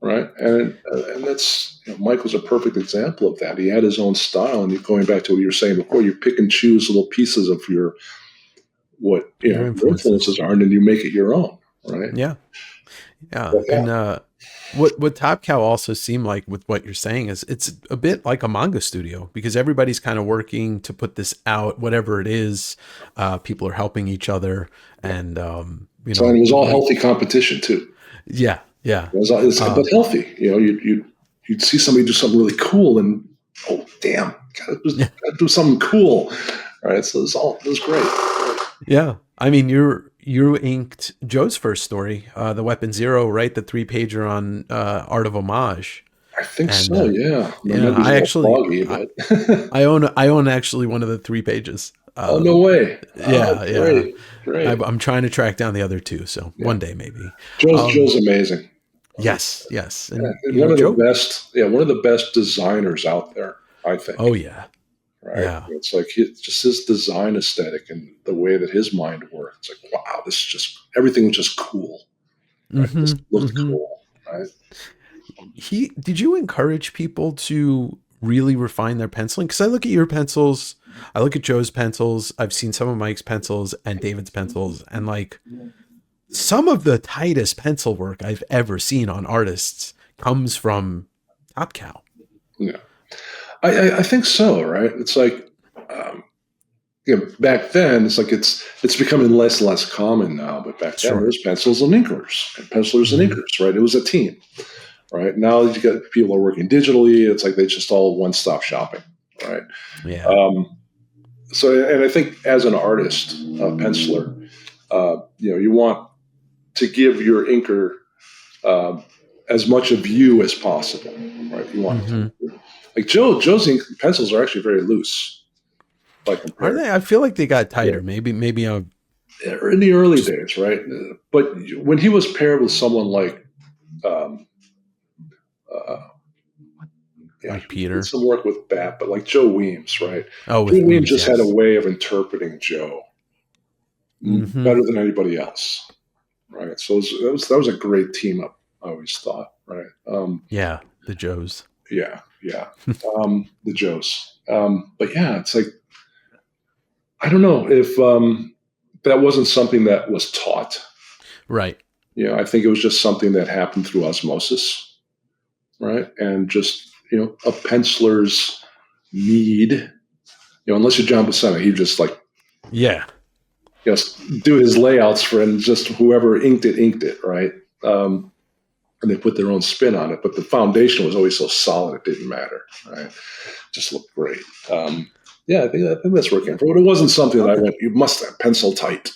[SPEAKER 1] right? And that's, Mike was a perfect example of that. He had his own style, and going back to what you were saying before, you pick and choose little pieces of your influences are, and then you make it your own, right?
[SPEAKER 2] Yeah. And what Top Cow also seemed like with what you're saying is it's a bit like a manga studio, because everybody's kind of working to put this out, whatever it is. People are helping each other, and and
[SPEAKER 1] it was all healthy competition too.
[SPEAKER 2] Yeah. Yeah.
[SPEAKER 1] But healthy. You'd see somebody do something really cool, and damn, gotta do something cool. All right. So it was great.
[SPEAKER 2] Yeah. I mean, you inked Joe's first story, the Weapon Zero, right? The 3-pager on Art of Homage.
[SPEAKER 1] I think so. Yeah.
[SPEAKER 2] I actually,
[SPEAKER 1] foggy, but
[SPEAKER 2] I own actually one of the 3 pages.
[SPEAKER 1] No way.
[SPEAKER 2] Yeah.
[SPEAKER 1] Great.
[SPEAKER 2] I'm trying to track down the other 2. So one day maybe.
[SPEAKER 1] Joe's amazing.
[SPEAKER 2] Yes. And
[SPEAKER 1] one of the best designers out there, I think.
[SPEAKER 2] Oh yeah.
[SPEAKER 1] Right.
[SPEAKER 2] Yeah.
[SPEAKER 1] It's like just his design aesthetic and the way that his mind works. It's like, wow, this is just, everything was just cool. Right? This looked cool. Right.
[SPEAKER 2] Did you encourage people to really refine their penciling? Because I look at your pencils, I look at Joe's pencils, I've seen some of Mike's pencils and David's pencils, and some of the tightest pencil work I've ever seen on artists comes from Top Cow.
[SPEAKER 1] Yeah, I think so. Right. It's like, back then it's like, it's becoming less and less common now, but back then there's pencils and inkers and pencilers and inkers, right? It was a team, right? Now you got people are working digitally. It's like, they just all one-stop shopping. Right.
[SPEAKER 2] Yeah.
[SPEAKER 1] So, and I think as an artist, a penciler, you want to give your inker as much of you as possible, right? You want to, like Joe's ink pencils are actually very loose.
[SPEAKER 2] Are they? I feel like they got tighter. Yeah. Maybe in
[SPEAKER 1] the early days, right? But when he was paired with someone like
[SPEAKER 2] Peter,
[SPEAKER 1] some work with Bat, but like Joe Weems, right? Oh, Joe Weems just had a way of interpreting Joe better than anybody else, right? So that was a great team up. I always thought, right?
[SPEAKER 2] The Joes.
[SPEAKER 1] Yeah, the Joes. But yeah, it's like I don't know if that wasn't something that was taught,
[SPEAKER 2] right?
[SPEAKER 1] Yeah, I think it was just something that happened through osmosis, right? And just a penciler's need, unless you're John Buscema, he just like, do his layouts for, and just whoever inked it, right? And they put their own spin on it, but the foundation was always so solid it didn't matter, right? Just looked great. I think that's where it came from. But it wasn't something that I went, you must have pencil tight.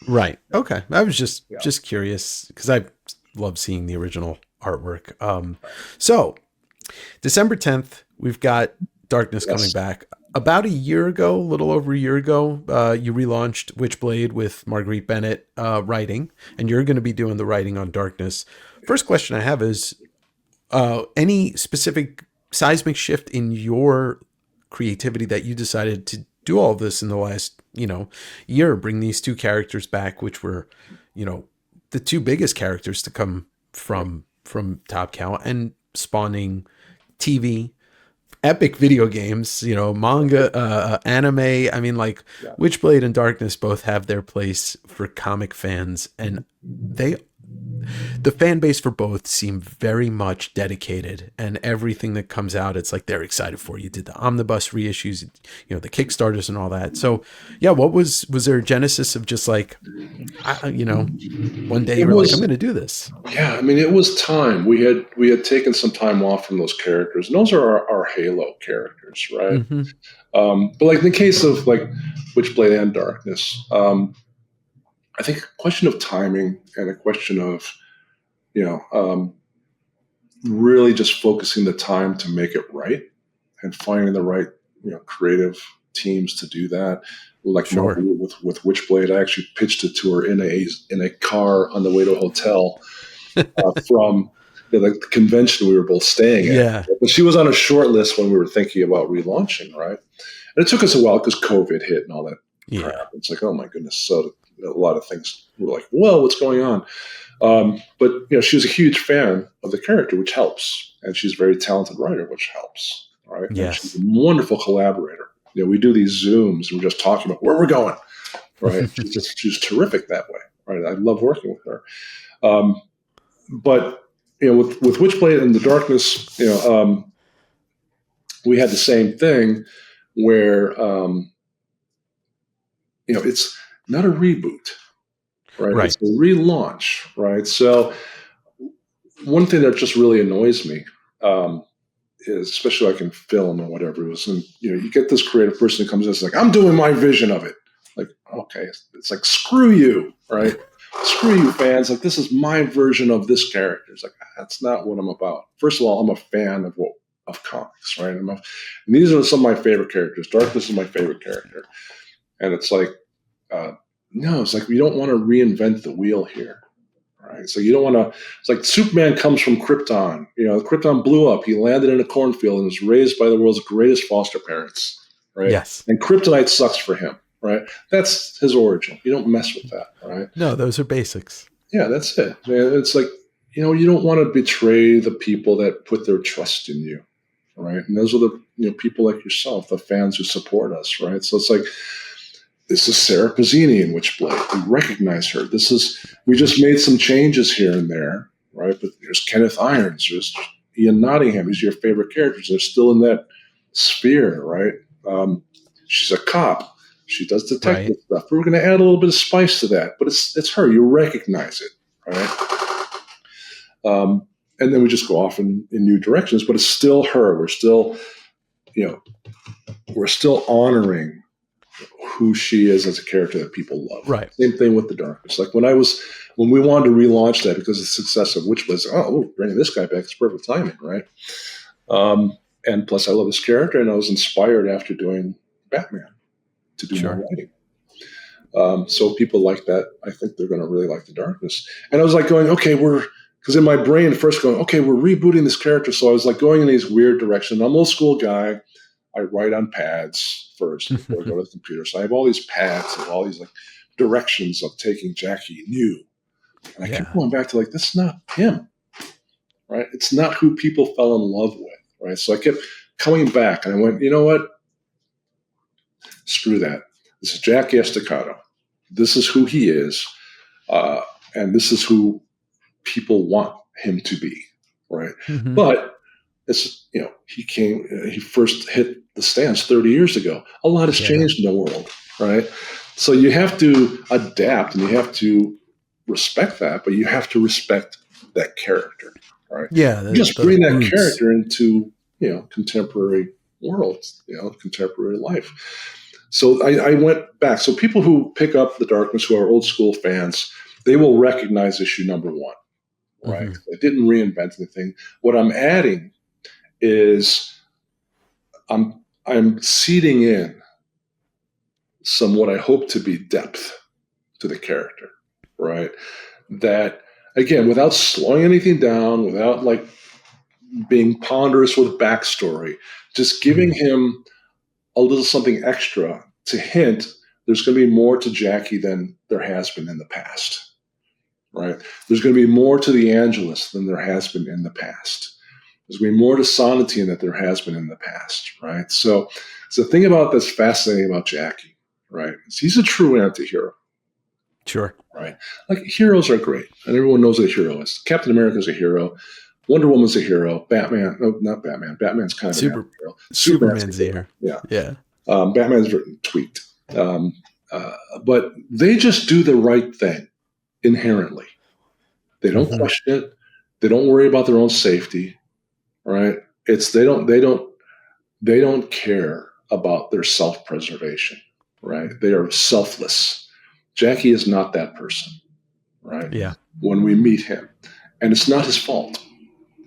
[SPEAKER 2] Right. Okay. I was just curious because I love seeing the original artwork. So December 10th, we've got Darkness coming back. About a little over a year ago, you relaunched Witchblade with Marguerite Bennett writing, and you're going to be doing the writing on Darkness. First question I have is, any specific seismic shift in your creativity that you decided to do all this in the last, year, bring these two characters back, which were, the two biggest characters to come from Top Cow, and spawning TV, epic video games, manga, anime. I mean, Witchblade and Darkness both have their place for comic fans, and the fan base for both seem very much dedicated, and everything that comes out, it's like they're excited for. You did the omnibus reissues, the Kickstarters and all that. So what was there a genesis of just like, one day you were like, I'm going to do this?
[SPEAKER 1] Yeah. I mean, it was time. We had taken some time off from those characters, and those are our Halo characters, right? But like in the case of like Witchblade and Darkness, I think a question of timing and a question of, really just focusing the time to make it right and finding the right, creative teams to do that. Like with Witchblade, I actually pitched it to her in a car on the way to a hotel from the convention we were both staying at.
[SPEAKER 2] Yeah.
[SPEAKER 1] But she was on a short list when we were thinking about relaunching, right? And it took us a while because COVID hit and all that crap. It's like, oh my goodness. So a lot of things were like, whoa, what's going on? But she was a huge fan of the character, which helps. And she's a very talented writer, which helps. Right.
[SPEAKER 2] Yes.
[SPEAKER 1] And she's a wonderful collaborator. We do these Zooms and we're just talking about where we're going. Right. she's terrific that way. Right. I love working with her. But with Witchblade and the Darkness, we had the same thing where it's not a reboot. Right. It's a relaunch, right? So one thing that just really annoys me is, especially like in film or whatever, is when, you get this creative person who comes in and is like, I'm doing my vision of it. Like, okay, it's like, screw you, right? Screw you, fans. Like, this is my version of this character. It's like, that's not what I'm about. First of all, I'm a fan of comics, right? And these are some of my favorite characters. Darkness is my favorite character. And it's like, no, it's like we don't want to reinvent the wheel here, right? So you don't want to. It's like Superman comes from Krypton. Krypton blew up. He landed in a cornfield and was raised by the world's greatest foster parents, right?
[SPEAKER 2] Yes.
[SPEAKER 1] And kryptonite sucks for him, right? That's his origin. You don't mess with that, right?
[SPEAKER 2] No, those are basics.
[SPEAKER 1] Yeah, that's it. It's like you don't want to betray the people that put their trust in you, right? And those are the people like yourself, the fans who support us, right? So it's like. This is Sarah Pizzini in Witchblade. We recognize her. We just made some changes here and there, right? But there's Kenneth Irons, there's Ian Nottingham. These are your favorite characters. They're still in that sphere, right? She's a cop. She does detective stuff. We're going to add a little bit of spice to that, but it's her. You recognize it, right? And then we just go off in new directions, but it's still her. We're still honoring who she is as a character that people love.
[SPEAKER 2] Right.
[SPEAKER 1] Same thing with the Darkness. Like when I was when we wanted to relaunch that because of the success of Witchblade, bringing this guy back is perfect timing, right? And plus, I love his character, and I was inspired after doing Batman to do more writing. So people like that. I think they're going to really like The Darkness. And I was like going, okay, because in my brain first going, okay, we're rebooting this character. So I was like going in these weird directions. I'm an old school guy. I write on pads first before I go to the computer. So I have all these pads and all these like directions of taking Jackie new. And I kept going back to like, this is not him, right? It's not who people fell in love with, right? So I kept coming back and I went, you know what? Screw that. This is Jack Estacado. This is who he is. And this is who people want him to be, right? Mm-hmm. But it's, he first hit the stands 30 years ago. A lot has changed in the world, right? So you have to adapt and you have to respect that, but you have to respect that character, right?
[SPEAKER 2] Yeah.
[SPEAKER 1] Just bring that character into, contemporary world, contemporary life. So I went back. So people who pick up The Darkness, who are old school fans, they will recognize issue number 1, right? Mm-hmm. I didn't reinvent anything. What I'm adding is I'm seeding in some what I hope to be depth to the character, right? That, again, without slowing anything down, without like being ponderous with backstory, just giving him a little something extra to hint there's going to be more to Jackie than there has been in the past, right? There's going to be more to the Angelus than there has been in the past. There's going to be more to Sonatine than there has been in the past, right? So the thing about that's fascinating about Jackie, right, is he's a true anti-hero.
[SPEAKER 2] Sure.
[SPEAKER 1] Right? Like, heroes are great, and everyone knows what a hero is. Captain America's a hero. Wonder Woman's a hero. Batman, no, not Batman. Batman's kind of a hero.
[SPEAKER 2] Superman's a hero.
[SPEAKER 1] Yeah. Batman's tweaked. But they just do the right thing inherently. They don't question it. They don't worry about their own safety. Right? They don't care about their self-preservation. Right? They are selfless. Jackie is not that person. Right?
[SPEAKER 2] Yeah.
[SPEAKER 1] When we meet him. And it's not his fault.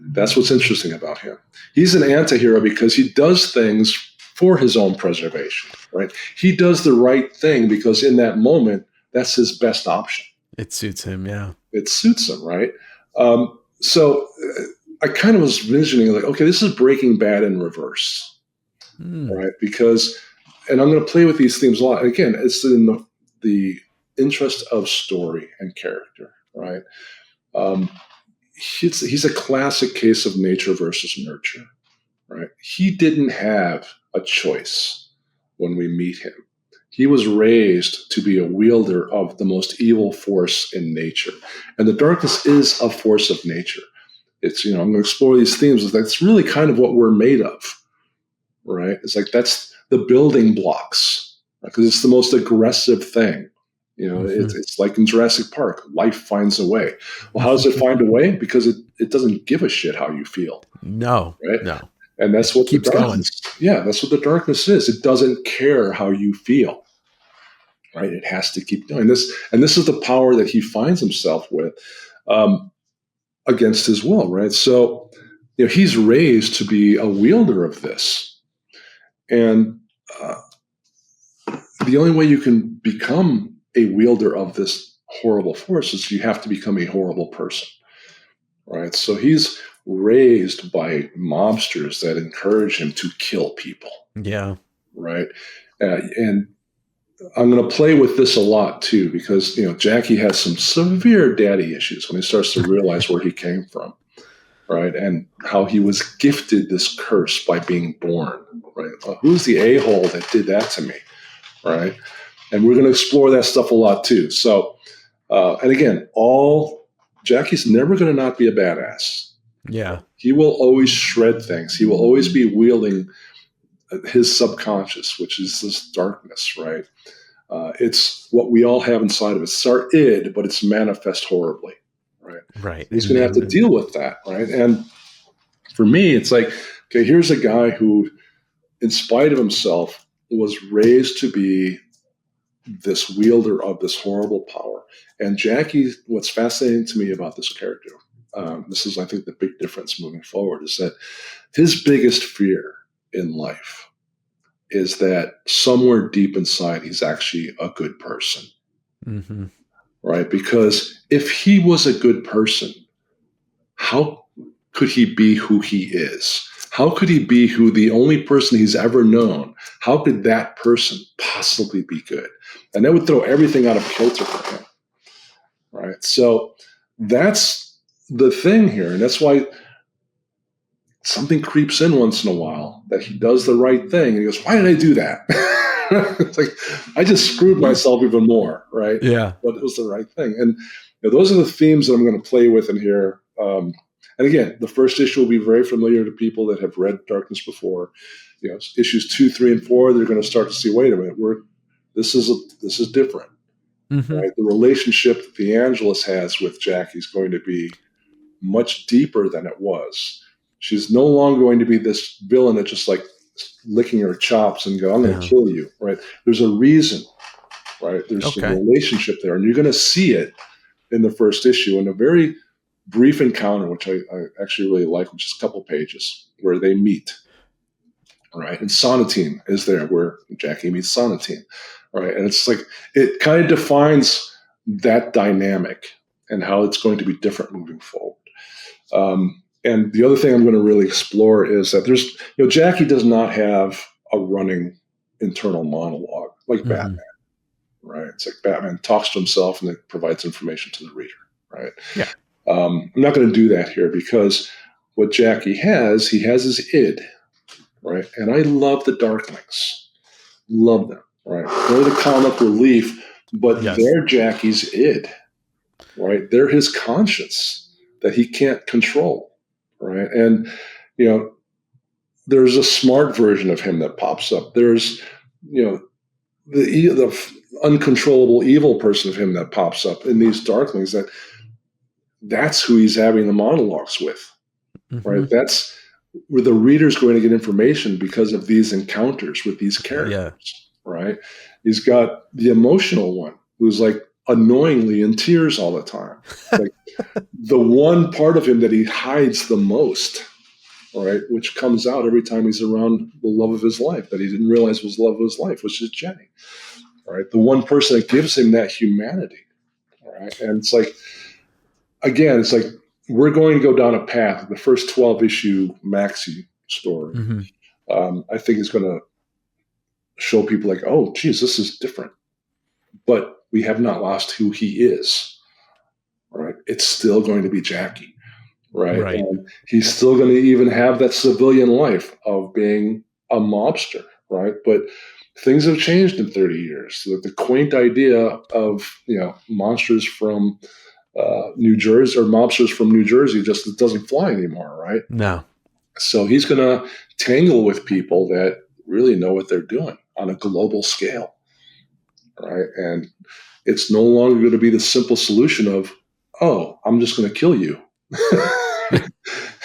[SPEAKER 1] That's what's interesting about him. He's an anti-hero because he does things for his own preservation, right? He does the right thing because in that moment, that's his best option.
[SPEAKER 2] It suits him, yeah.
[SPEAKER 1] It suits him, right? So I kind of was envisioning like, okay, this is Breaking Bad in reverse, right? Because, and I'm going to play with these themes a lot. Again, it's in the interest of story and character, right? He's a classic case of nature versus nurture, right? He didn't have a choice when we meet him. He was raised to be a wielder of the most evil force in nature. And the darkness is a force of nature. It's, I'm going to explore these themes. That's really kind of what we're made of, right? It's like that's the building blocks, because it's the most aggressive thing. It's like in Jurassic Park, life finds a way. Well, how does it find a way? Because it doesn't give a shit how you feel.
[SPEAKER 2] No,
[SPEAKER 1] right?
[SPEAKER 2] No.
[SPEAKER 1] And that's what
[SPEAKER 2] keeps going.
[SPEAKER 1] Yeah, that's what the darkness is. It doesn't care how you feel, right? It has to keep doing this. And this is the power that he finds himself with against his will, right? So, he's raised to be a wielder of this. And the only way you can become a wielder of this horrible force is you have to become a horrible person, right? So he's raised by mobsters that encourage him to kill people.
[SPEAKER 2] Yeah.
[SPEAKER 1] Right. And I'm going to play with this a lot too, because, Jackie has some severe daddy issues when he starts to realize where he came from. Right. And how he was gifted this curse by being born. Right. Well, who's the a-hole that did that to me? Right. And we're going to explore that stuff a lot too. So, and again, Jackie's never going to not be a badass.
[SPEAKER 2] Yeah.
[SPEAKER 1] He will always shred things. He will always be wielding his subconscious, which is this darkness, right? It's what we all have inside of us. It's our id, but it's manifest horribly, right?
[SPEAKER 2] Right.
[SPEAKER 1] He's going to have to deal with that, right? And for me, it's like, okay, here's a guy who, in spite of himself, was raised to be this wielder of this horrible power. And Jackie, what's fascinating to me about this character, this is, I think, the big difference moving forward, is that his biggest fear in life is that somewhere deep inside, he's actually a good person. Mm-hmm. Right? Because if he was a good person, how could he be who he is? How could he be who the only person he's ever known? How could that person possibly be good? And that would throw everything out of kilter for him. Right? So that's the thing here. And that's why something creeps in once in a while that he does the right thing. And he goes, why did I do that? It's like, I just screwed myself even more, right?
[SPEAKER 2] Yeah.
[SPEAKER 1] But it was the right thing. And those are the themes that I'm going to play with in here. And again, the first issue will be very familiar to people that have read Darkness before. Issues 2, 3, and 4, they're going to start to see, wait a minute, this is different. Mm-hmm. Right? The relationship that the Angelus has with Jackie is going to be much deeper than it was. She's no longer going to be this villain that just like licking her chops and go, I'm going to kill you, right? There's a reason, right? There's a relationship there, and you're going to see it in the first issue in a very brief encounter, which I actually really like, which is a couple pages where they meet, right? And Sonatine is there where Jackie meets Sonatine, right? And it's like, it kind of defines that dynamic and how it's going to be different moving forward. And the other thing I'm going to really explore is that there's, Jackie does not have a running internal monologue like Batman, right? It's like Batman talks to himself and it provides information to the reader, right?
[SPEAKER 2] Yeah.
[SPEAKER 1] I'm not going to do that here because what Jackie has, he has his id, right? And I love the Darklings. Love them, right? They're the comic relief, but they're Jackie's id, right? They're his conscience that he can't control. Right. And, there's a smart version of him that pops up. There's, the uncontrollable evil person of him that pops up in these Darklings. That's who he's having the monologues with. Mm-hmm. Right. That's where the reader's going to get information because of these encounters with these characters. Yeah. Right. He's got the emotional one who's like annoyingly in tears all the time. Like the one part of him that he hides the most, right, which comes out every time he's around the love of his life that he didn't realize was the love of his life, which is Jenny, right? The one person that gives him that humanity, right? And it's like, again, it's like we're going to go down a path. The first 12-issue maxi story, I think is going to show people like, oh, geez, this is different. But we have not lost who he is, right? It's still going to be Jackie, right? And he's still going to even have that civilian life of being a mobster, right? But things have changed in 30 years. So the quaint idea of, monsters from New Jersey or mobsters from New Jersey just doesn't fly anymore, right?
[SPEAKER 2] No.
[SPEAKER 1] So he's going to tangle with people that really know what they're doing on a global scale. Right. And it's no longer going to be the simple solution of, oh, I'm just going to kill you.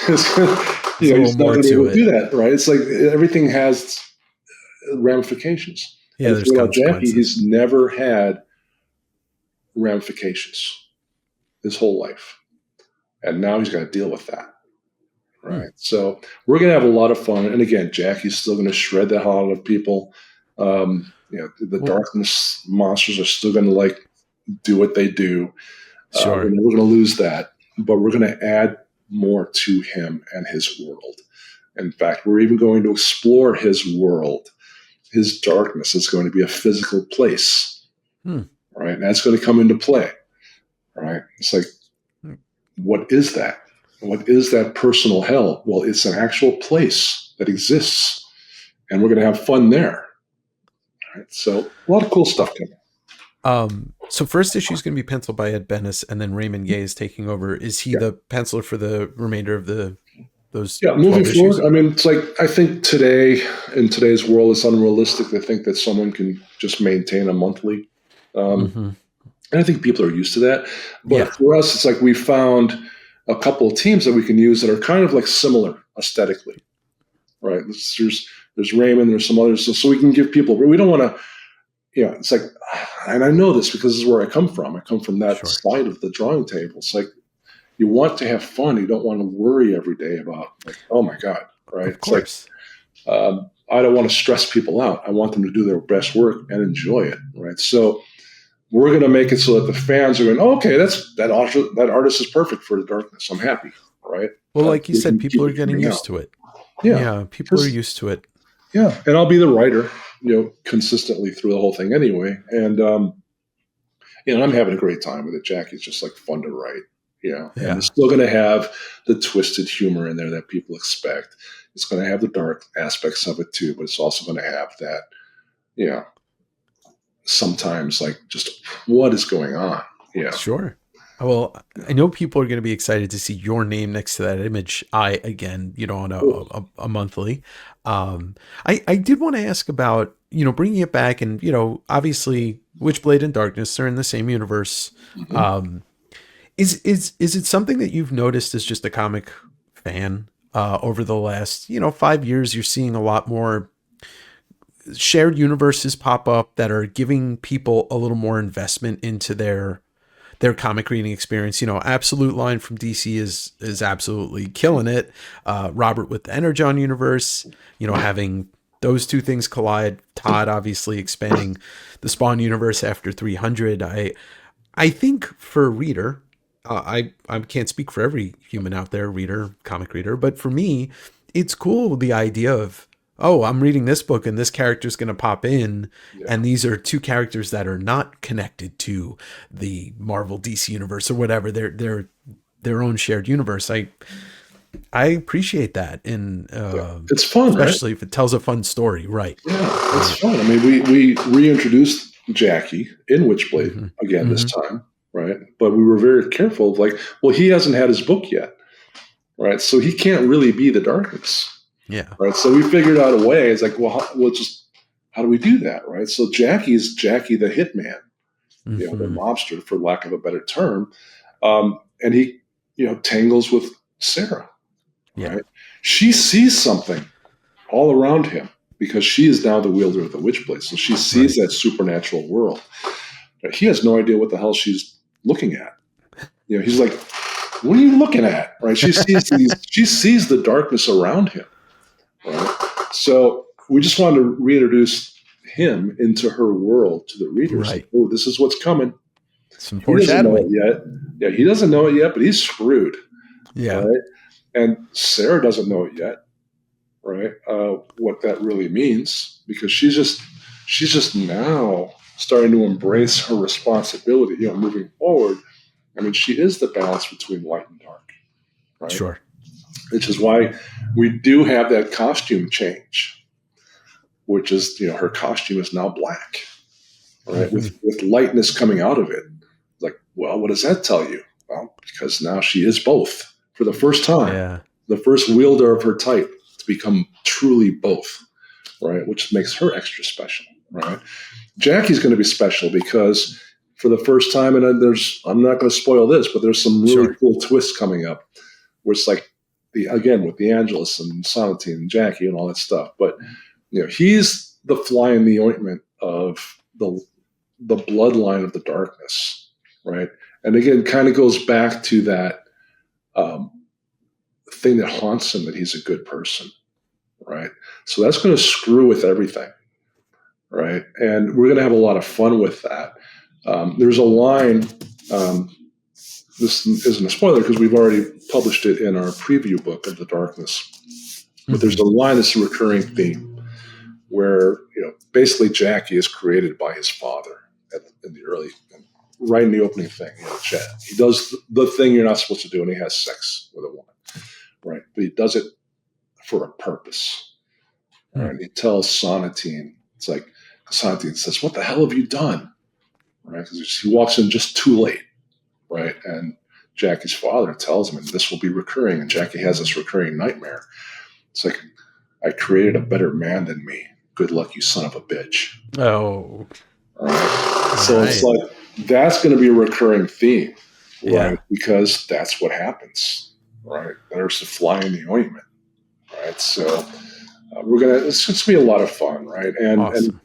[SPEAKER 1] He's not going to do that. Right. It's like everything has ramifications.
[SPEAKER 2] Yeah. There's
[SPEAKER 1] Jackie, he's never had ramifications his whole life. And now he's got to deal with that. Right. So we're going to have a lot of fun. And again, Jackie's still going to shred the hell out of people. The Darkness monsters are still going to do what they do.
[SPEAKER 2] Sure.
[SPEAKER 1] We're never going to lose that, but we're going to add more to him and his world. In fact, we're even going to explore his world. His darkness is going to be a physical place, right? And that's going to come into play, right? It's like, what is that? What is that personal hell? Well, it's an actual place that exists, and we're going to have fun there. Right, so a lot of cool stuff coming.
[SPEAKER 2] So first issue is going to be penciled by Ed Bennis, and then Raymond Gay is taking over. Is he the penciler for the remainder of those? Yeah,
[SPEAKER 1] moving forward. I mean, it's like I think in today's world, it's unrealistic to think that someone can just maintain a monthly. And I think people are used to that. But for us, it's like we found a couple of teams that we can use that are kind of like similar aesthetically, right? There's Raymond, there's some others, so we can give people. We don't want to it's like, and I know this because this is where I come from. I come from that
[SPEAKER 2] Sure.
[SPEAKER 1] side of the drawing table. It's like, you want to have fun. You don't want to worry every day about, like, oh my God, right?
[SPEAKER 2] Of course.
[SPEAKER 1] It's like, I don't want to stress people out. I want them to do their best work and enjoy it, right? So we're going to make it so that the fans are going, oh, okay, that artist is perfect for the darkness. I'm happy, right?
[SPEAKER 2] Well, like you said, people are getting used to it. Yeah, people are used to it.
[SPEAKER 1] Yeah, and I'll be the writer, consistently through the whole thing anyway. And, I'm having a great time with it. Jackie's just like fun to write, and it's still going to have the twisted humor in there that people expect. It's going to have the dark aspects of it too, but it's also going to have that, sometimes like just what is going on. Yeah.
[SPEAKER 2] Sure. Well, I know people are going to be excited to see your name next to that image. On a monthly. I did want to ask about, bringing it back and, obviously Witchblade and Darkness are in the same universe. Mm-hmm. Is it something that you've noticed as just a comic fan, over the last, 5 years? You're seeing a lot more shared universes pop up that are giving people a little more investment into their comic reading experience. Absolute Line from DC is absolutely killing it. Robert with the Energon universe, having those two things collide. Todd obviously expanding the Spawn universe after 300. I think for a reader, I can't speak for every human out there, reader, comic reader, but for me, it's cool with the idea of, oh, I'm reading this book and this character's going to pop in. Yeah. And these are two characters that are not connected to the Marvel DC universe or whatever. They're their own shared universe. I appreciate that. And
[SPEAKER 1] it's fun,
[SPEAKER 2] especially
[SPEAKER 1] right?
[SPEAKER 2] if it tells a fun story. Right.
[SPEAKER 1] Yeah, it's fun. I mean, we reintroduced Jackie in Witchblade again this time, right? But we were very careful of he hasn't had his book yet, right? So he can't really be the darkness.
[SPEAKER 2] Yeah.
[SPEAKER 1] Right. So we figured out a way. It's like, how do we do that? Right. So Jackie's Jackie the hitman, the mobster, for lack of a better term. And he, tangles with Sarah.
[SPEAKER 2] Yeah.
[SPEAKER 1] Right. She sees something all around him because she is now the wielder of the Witchblade. So she sees that supernatural world. But he has no idea what the hell she's looking at. He's like, what are you looking at? Right. She sees the darkness around him. Right. So we just wanted to reintroduce him into her world to the readers.
[SPEAKER 2] Right.
[SPEAKER 1] Like, oh, this is what's coming.
[SPEAKER 2] Some foreshadowing.
[SPEAKER 1] He doesn't know it yet. Yeah, he doesn't know it yet, but he's screwed.
[SPEAKER 2] Yeah.
[SPEAKER 1] Right? And Sarah doesn't know it yet. Right. What that really means, because she's just now starting to embrace her responsibility, moving forward. I mean, she is the balance between light and dark. Right.
[SPEAKER 2] Sure.
[SPEAKER 1] Which is why we do have that costume change, which is, her costume is now black, right? With lightness coming out of it. Like, well, what does that tell you? Well, because now she is both for the first time, the first wielder of her type to become truly both, right? Which makes her extra special, right? Jackie's going to be special because for the first time, and I'm not going to spoil this, but there's some really cool twists coming up where it's like, with the Angelus and Sonatine and Jackie and all that stuff. But, he's the fly in the ointment of the bloodline of the darkness, right? And again, kind of goes back to that thing that haunts him, that he's a good person, right? So that's going to screw with everything, right? And we're going to have a lot of fun with that. There's a line... this isn't a spoiler because we've already published it in our preview book of The Darkness. But there's a line that's a recurring theme where, basically Jackie is created by his father right in the opening thing. He does the thing you're not supposed to do, and he has sex with a woman, right? But he does it for a purpose. Right? And he tells Sonatine, it's like, Sonatine says, what the hell have you done? Right? Because he walks in just too late. Right. And Jackie's father tells him, this will be recurring. And Jackie has this recurring nightmare. It's like, I created a better man than me. Good luck, you son of a bitch.
[SPEAKER 2] Oh.
[SPEAKER 1] Right. So it's like, that's going to be a recurring theme. Right.
[SPEAKER 2] Yeah.
[SPEAKER 1] Because that's what happens. Right. There's the fly in the ointment. Right. So it's going to be a lot of fun. Right. And,
[SPEAKER 2] awesome.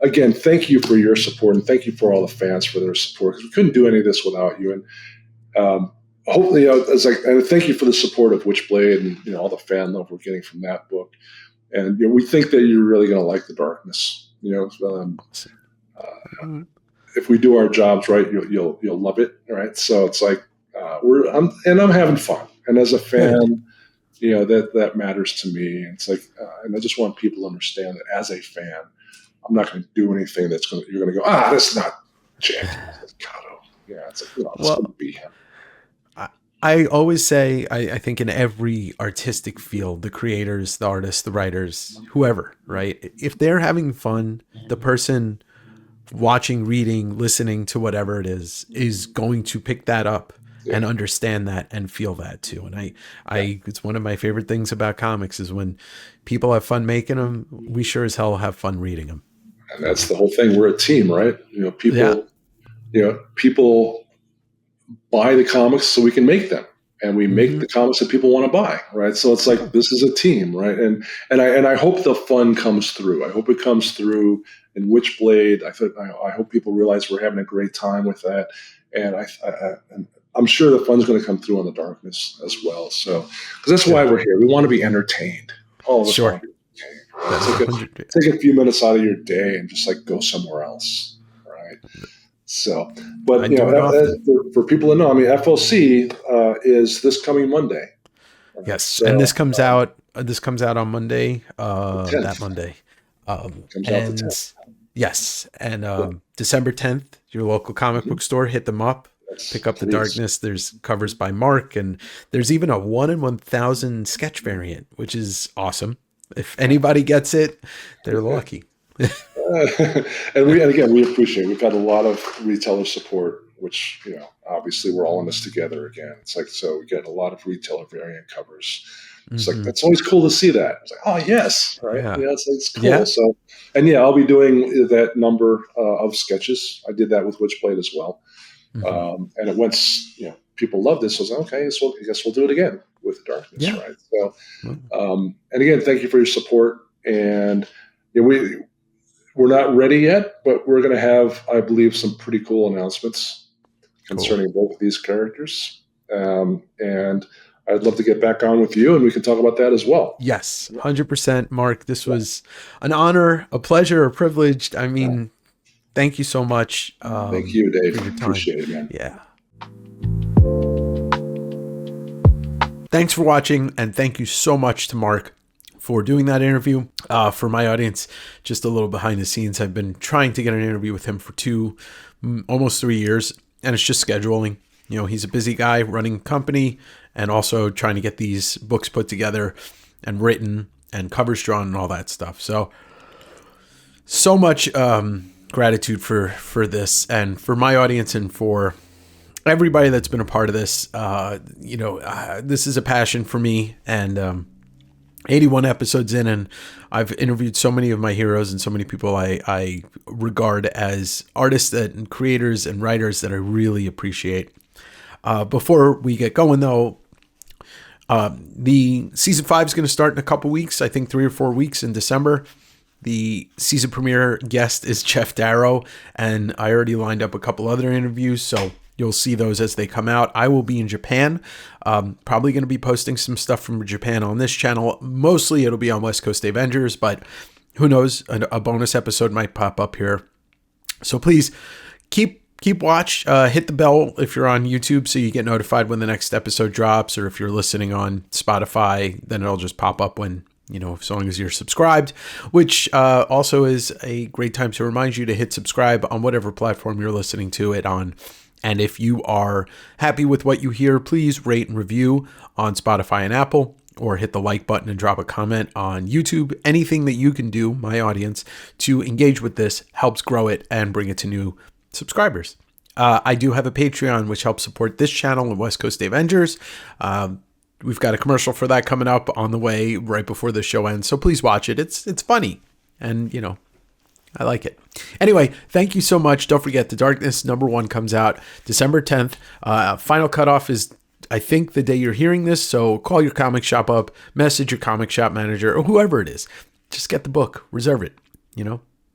[SPEAKER 1] again, thank you for your support, and thank you for all the fans for their support, because we couldn't do any of this without you. And hopefully, and thank you for the support of Witchblade and all the fan love we're getting from that book. And we think that you're really going to like The Darkness. If we do our jobs right, you'll love it, right? So it's like I'm having fun, and as a fan, that matters to me. And it's like, and I just want people to understand that as a fan, I'm not going to do anything you're going to go, that's not Jack. Yeah, it's like, it's going to be him.
[SPEAKER 2] I always say, I think in every artistic field, the creators, the artists, the writers, whoever, right? If they're having fun, the person watching, reading, listening to whatever it is going to pick that up and understand that and feel that too. And it's one of my favorite things about comics is when people have fun making them, we sure as hell have fun reading them.
[SPEAKER 1] And that's the whole thing. We're a team, right? People buy the comics so we can make them, and we make the comics that people want to buy, right? So it's like, this is a team, right? And I hope the fun comes through. I hope it comes through in Witchblade. I hope people realize we're having a great time with that, and I'm sure the fun's going to come through on The Darkness as well. So, because that's why we're here. We want to be entertained. All of us want to be entertained. Right? Take a few minutes out of your day and just like go somewhere else, right? So, but for people to know, I mean, FOC is this coming Monday.
[SPEAKER 2] Yes, so, and this comes out. This comes out on Monday. That Monday.
[SPEAKER 1] Comes out the 10th.
[SPEAKER 2] Yes, and December 10th, your local comic book store. Hit them up. Pick up The Darkness. There's covers by Mark, and there's even a 1 in 1,000 sketch variant, which is awesome. If anybody gets it, they're lucky.
[SPEAKER 1] And we appreciate it. We've had a lot of retailer support, which, obviously we're all in this together again. It's like, so we get a lot of retailer variant covers. It's like, that's always cool to see that. It's like, oh yes. Right. Yeah. It's cool. Yeah. So, and I'll be doing that number of sketches. I did that with Witchblade as well. And it went, people loved this. So I was like, okay, so I guess we'll do it again with The Darkness. Yeah. Right. So, and again, thank you for your support. And we're not ready yet, but we're going to have, I believe, some pretty cool announcements concerning both of these characters. And I'd love to get back on with you, and we can talk about that as well.
[SPEAKER 2] Yes, 100%, Mark. This was an honor, a pleasure, a privilege. I mean, thank you so much.
[SPEAKER 1] Thank you, Dave. Appreciate it, man.
[SPEAKER 2] Yeah. Thanks for watching, and thank you so much to Mark for doing that interview. For my audience, just a little behind the scenes, I've been trying to get an interview with him for almost 3 years, and it's just scheduling. He's a busy guy running a company and also trying to get these books put together and written and covers drawn and all that stuff. So much gratitude for this, and for my audience and for everybody that's been a part of this. This is a passion for me, and 81 episodes in, and I've interviewed so many of my heroes and so many people I regard as artists and creators and writers that I really appreciate. Before we get going, though, the season 5 is going to start in a couple weeks. I think 3 or 4 weeks in December. The season premiere guest is Jeff Darrow, and I already lined up a couple other interviews, so you'll see those as they come out. I will be in Japan. Probably going to be posting some stuff from Japan on this channel. Mostly it'll be on West Coast Davengers, but who knows? A bonus episode might pop up here. So please keep watch. Hit the bell if you're on YouTube so you get notified when the next episode drops, or if you're listening on Spotify, then it'll just pop up when, as long as you're subscribed, which also is a great time to remind you to hit subscribe on whatever platform you're listening to it on. And if you are happy with what you hear, please rate and review on Spotify and Apple, or hit the like button and drop a comment on YouTube. Anything that you can do, my audience, to engage with this helps grow it and bring it to new subscribers. I do have a Patreon, which helps support this channel and West Coast Davengers. We've got a commercial for that coming up on the way right before the show ends. So please watch it. It's funny. And, I like it. Anyway, thank you so much. Don't forget, The Darkness #1 comes out December 10th. Final cutoff is, I think, the day you're hearing this. So call your comic shop up, message your comic shop manager, or whoever it is. Just get the book. Reserve it.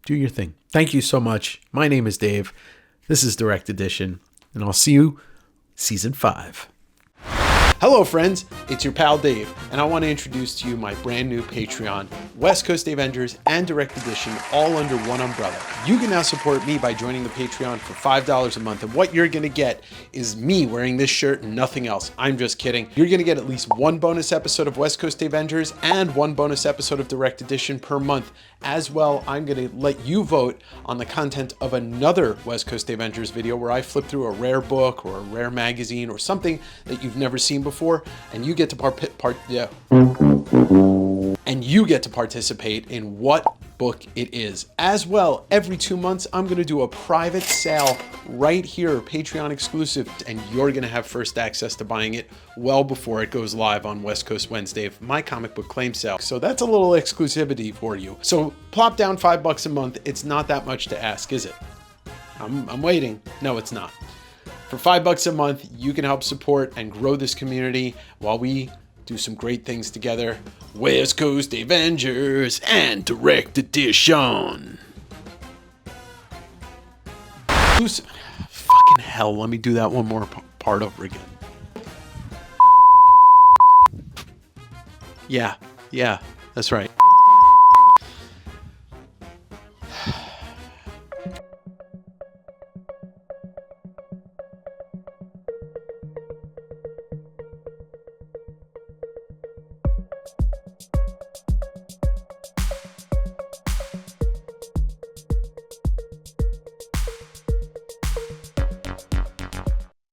[SPEAKER 2] Do your thing. Thank you so much. My name is Dave. This is Direct Edition, and I'll see you season 5. Hello, friends. It's your pal Dave, and I want to introduce to you my brand new Patreon, West Coast Davengers and Direct Edition, all under one umbrella. You can now support me by joining the Patreon for $5 a month, and what you're going to get is me wearing this shirt and nothing else. I'm just kidding. You're going to get at least one bonus episode of West Coast Davengers and one bonus episode of Direct Edition per month. As well, I'm going to let you vote on the content of another West Coast Davengers video where I flip through a rare book or a rare magazine or something that you've never seen before, and you get to participate in what book it is. As well, every 2 months, I'm going to do a private sale right here, Patreon exclusive, and you're going to have first access to buying it well before it goes live on West Coast Wednesday, my comic book claim sale. So that's a little exclusivity for you. So plop down $5 a month. It's not that much to ask, is it? I'm waiting. No, it's not. For $5 a month, you can help support and grow this community while we do some great things together. West Coast Avengers and Direct Edition. Fucking hell, let me do that one more part over again. Yeah, that's right.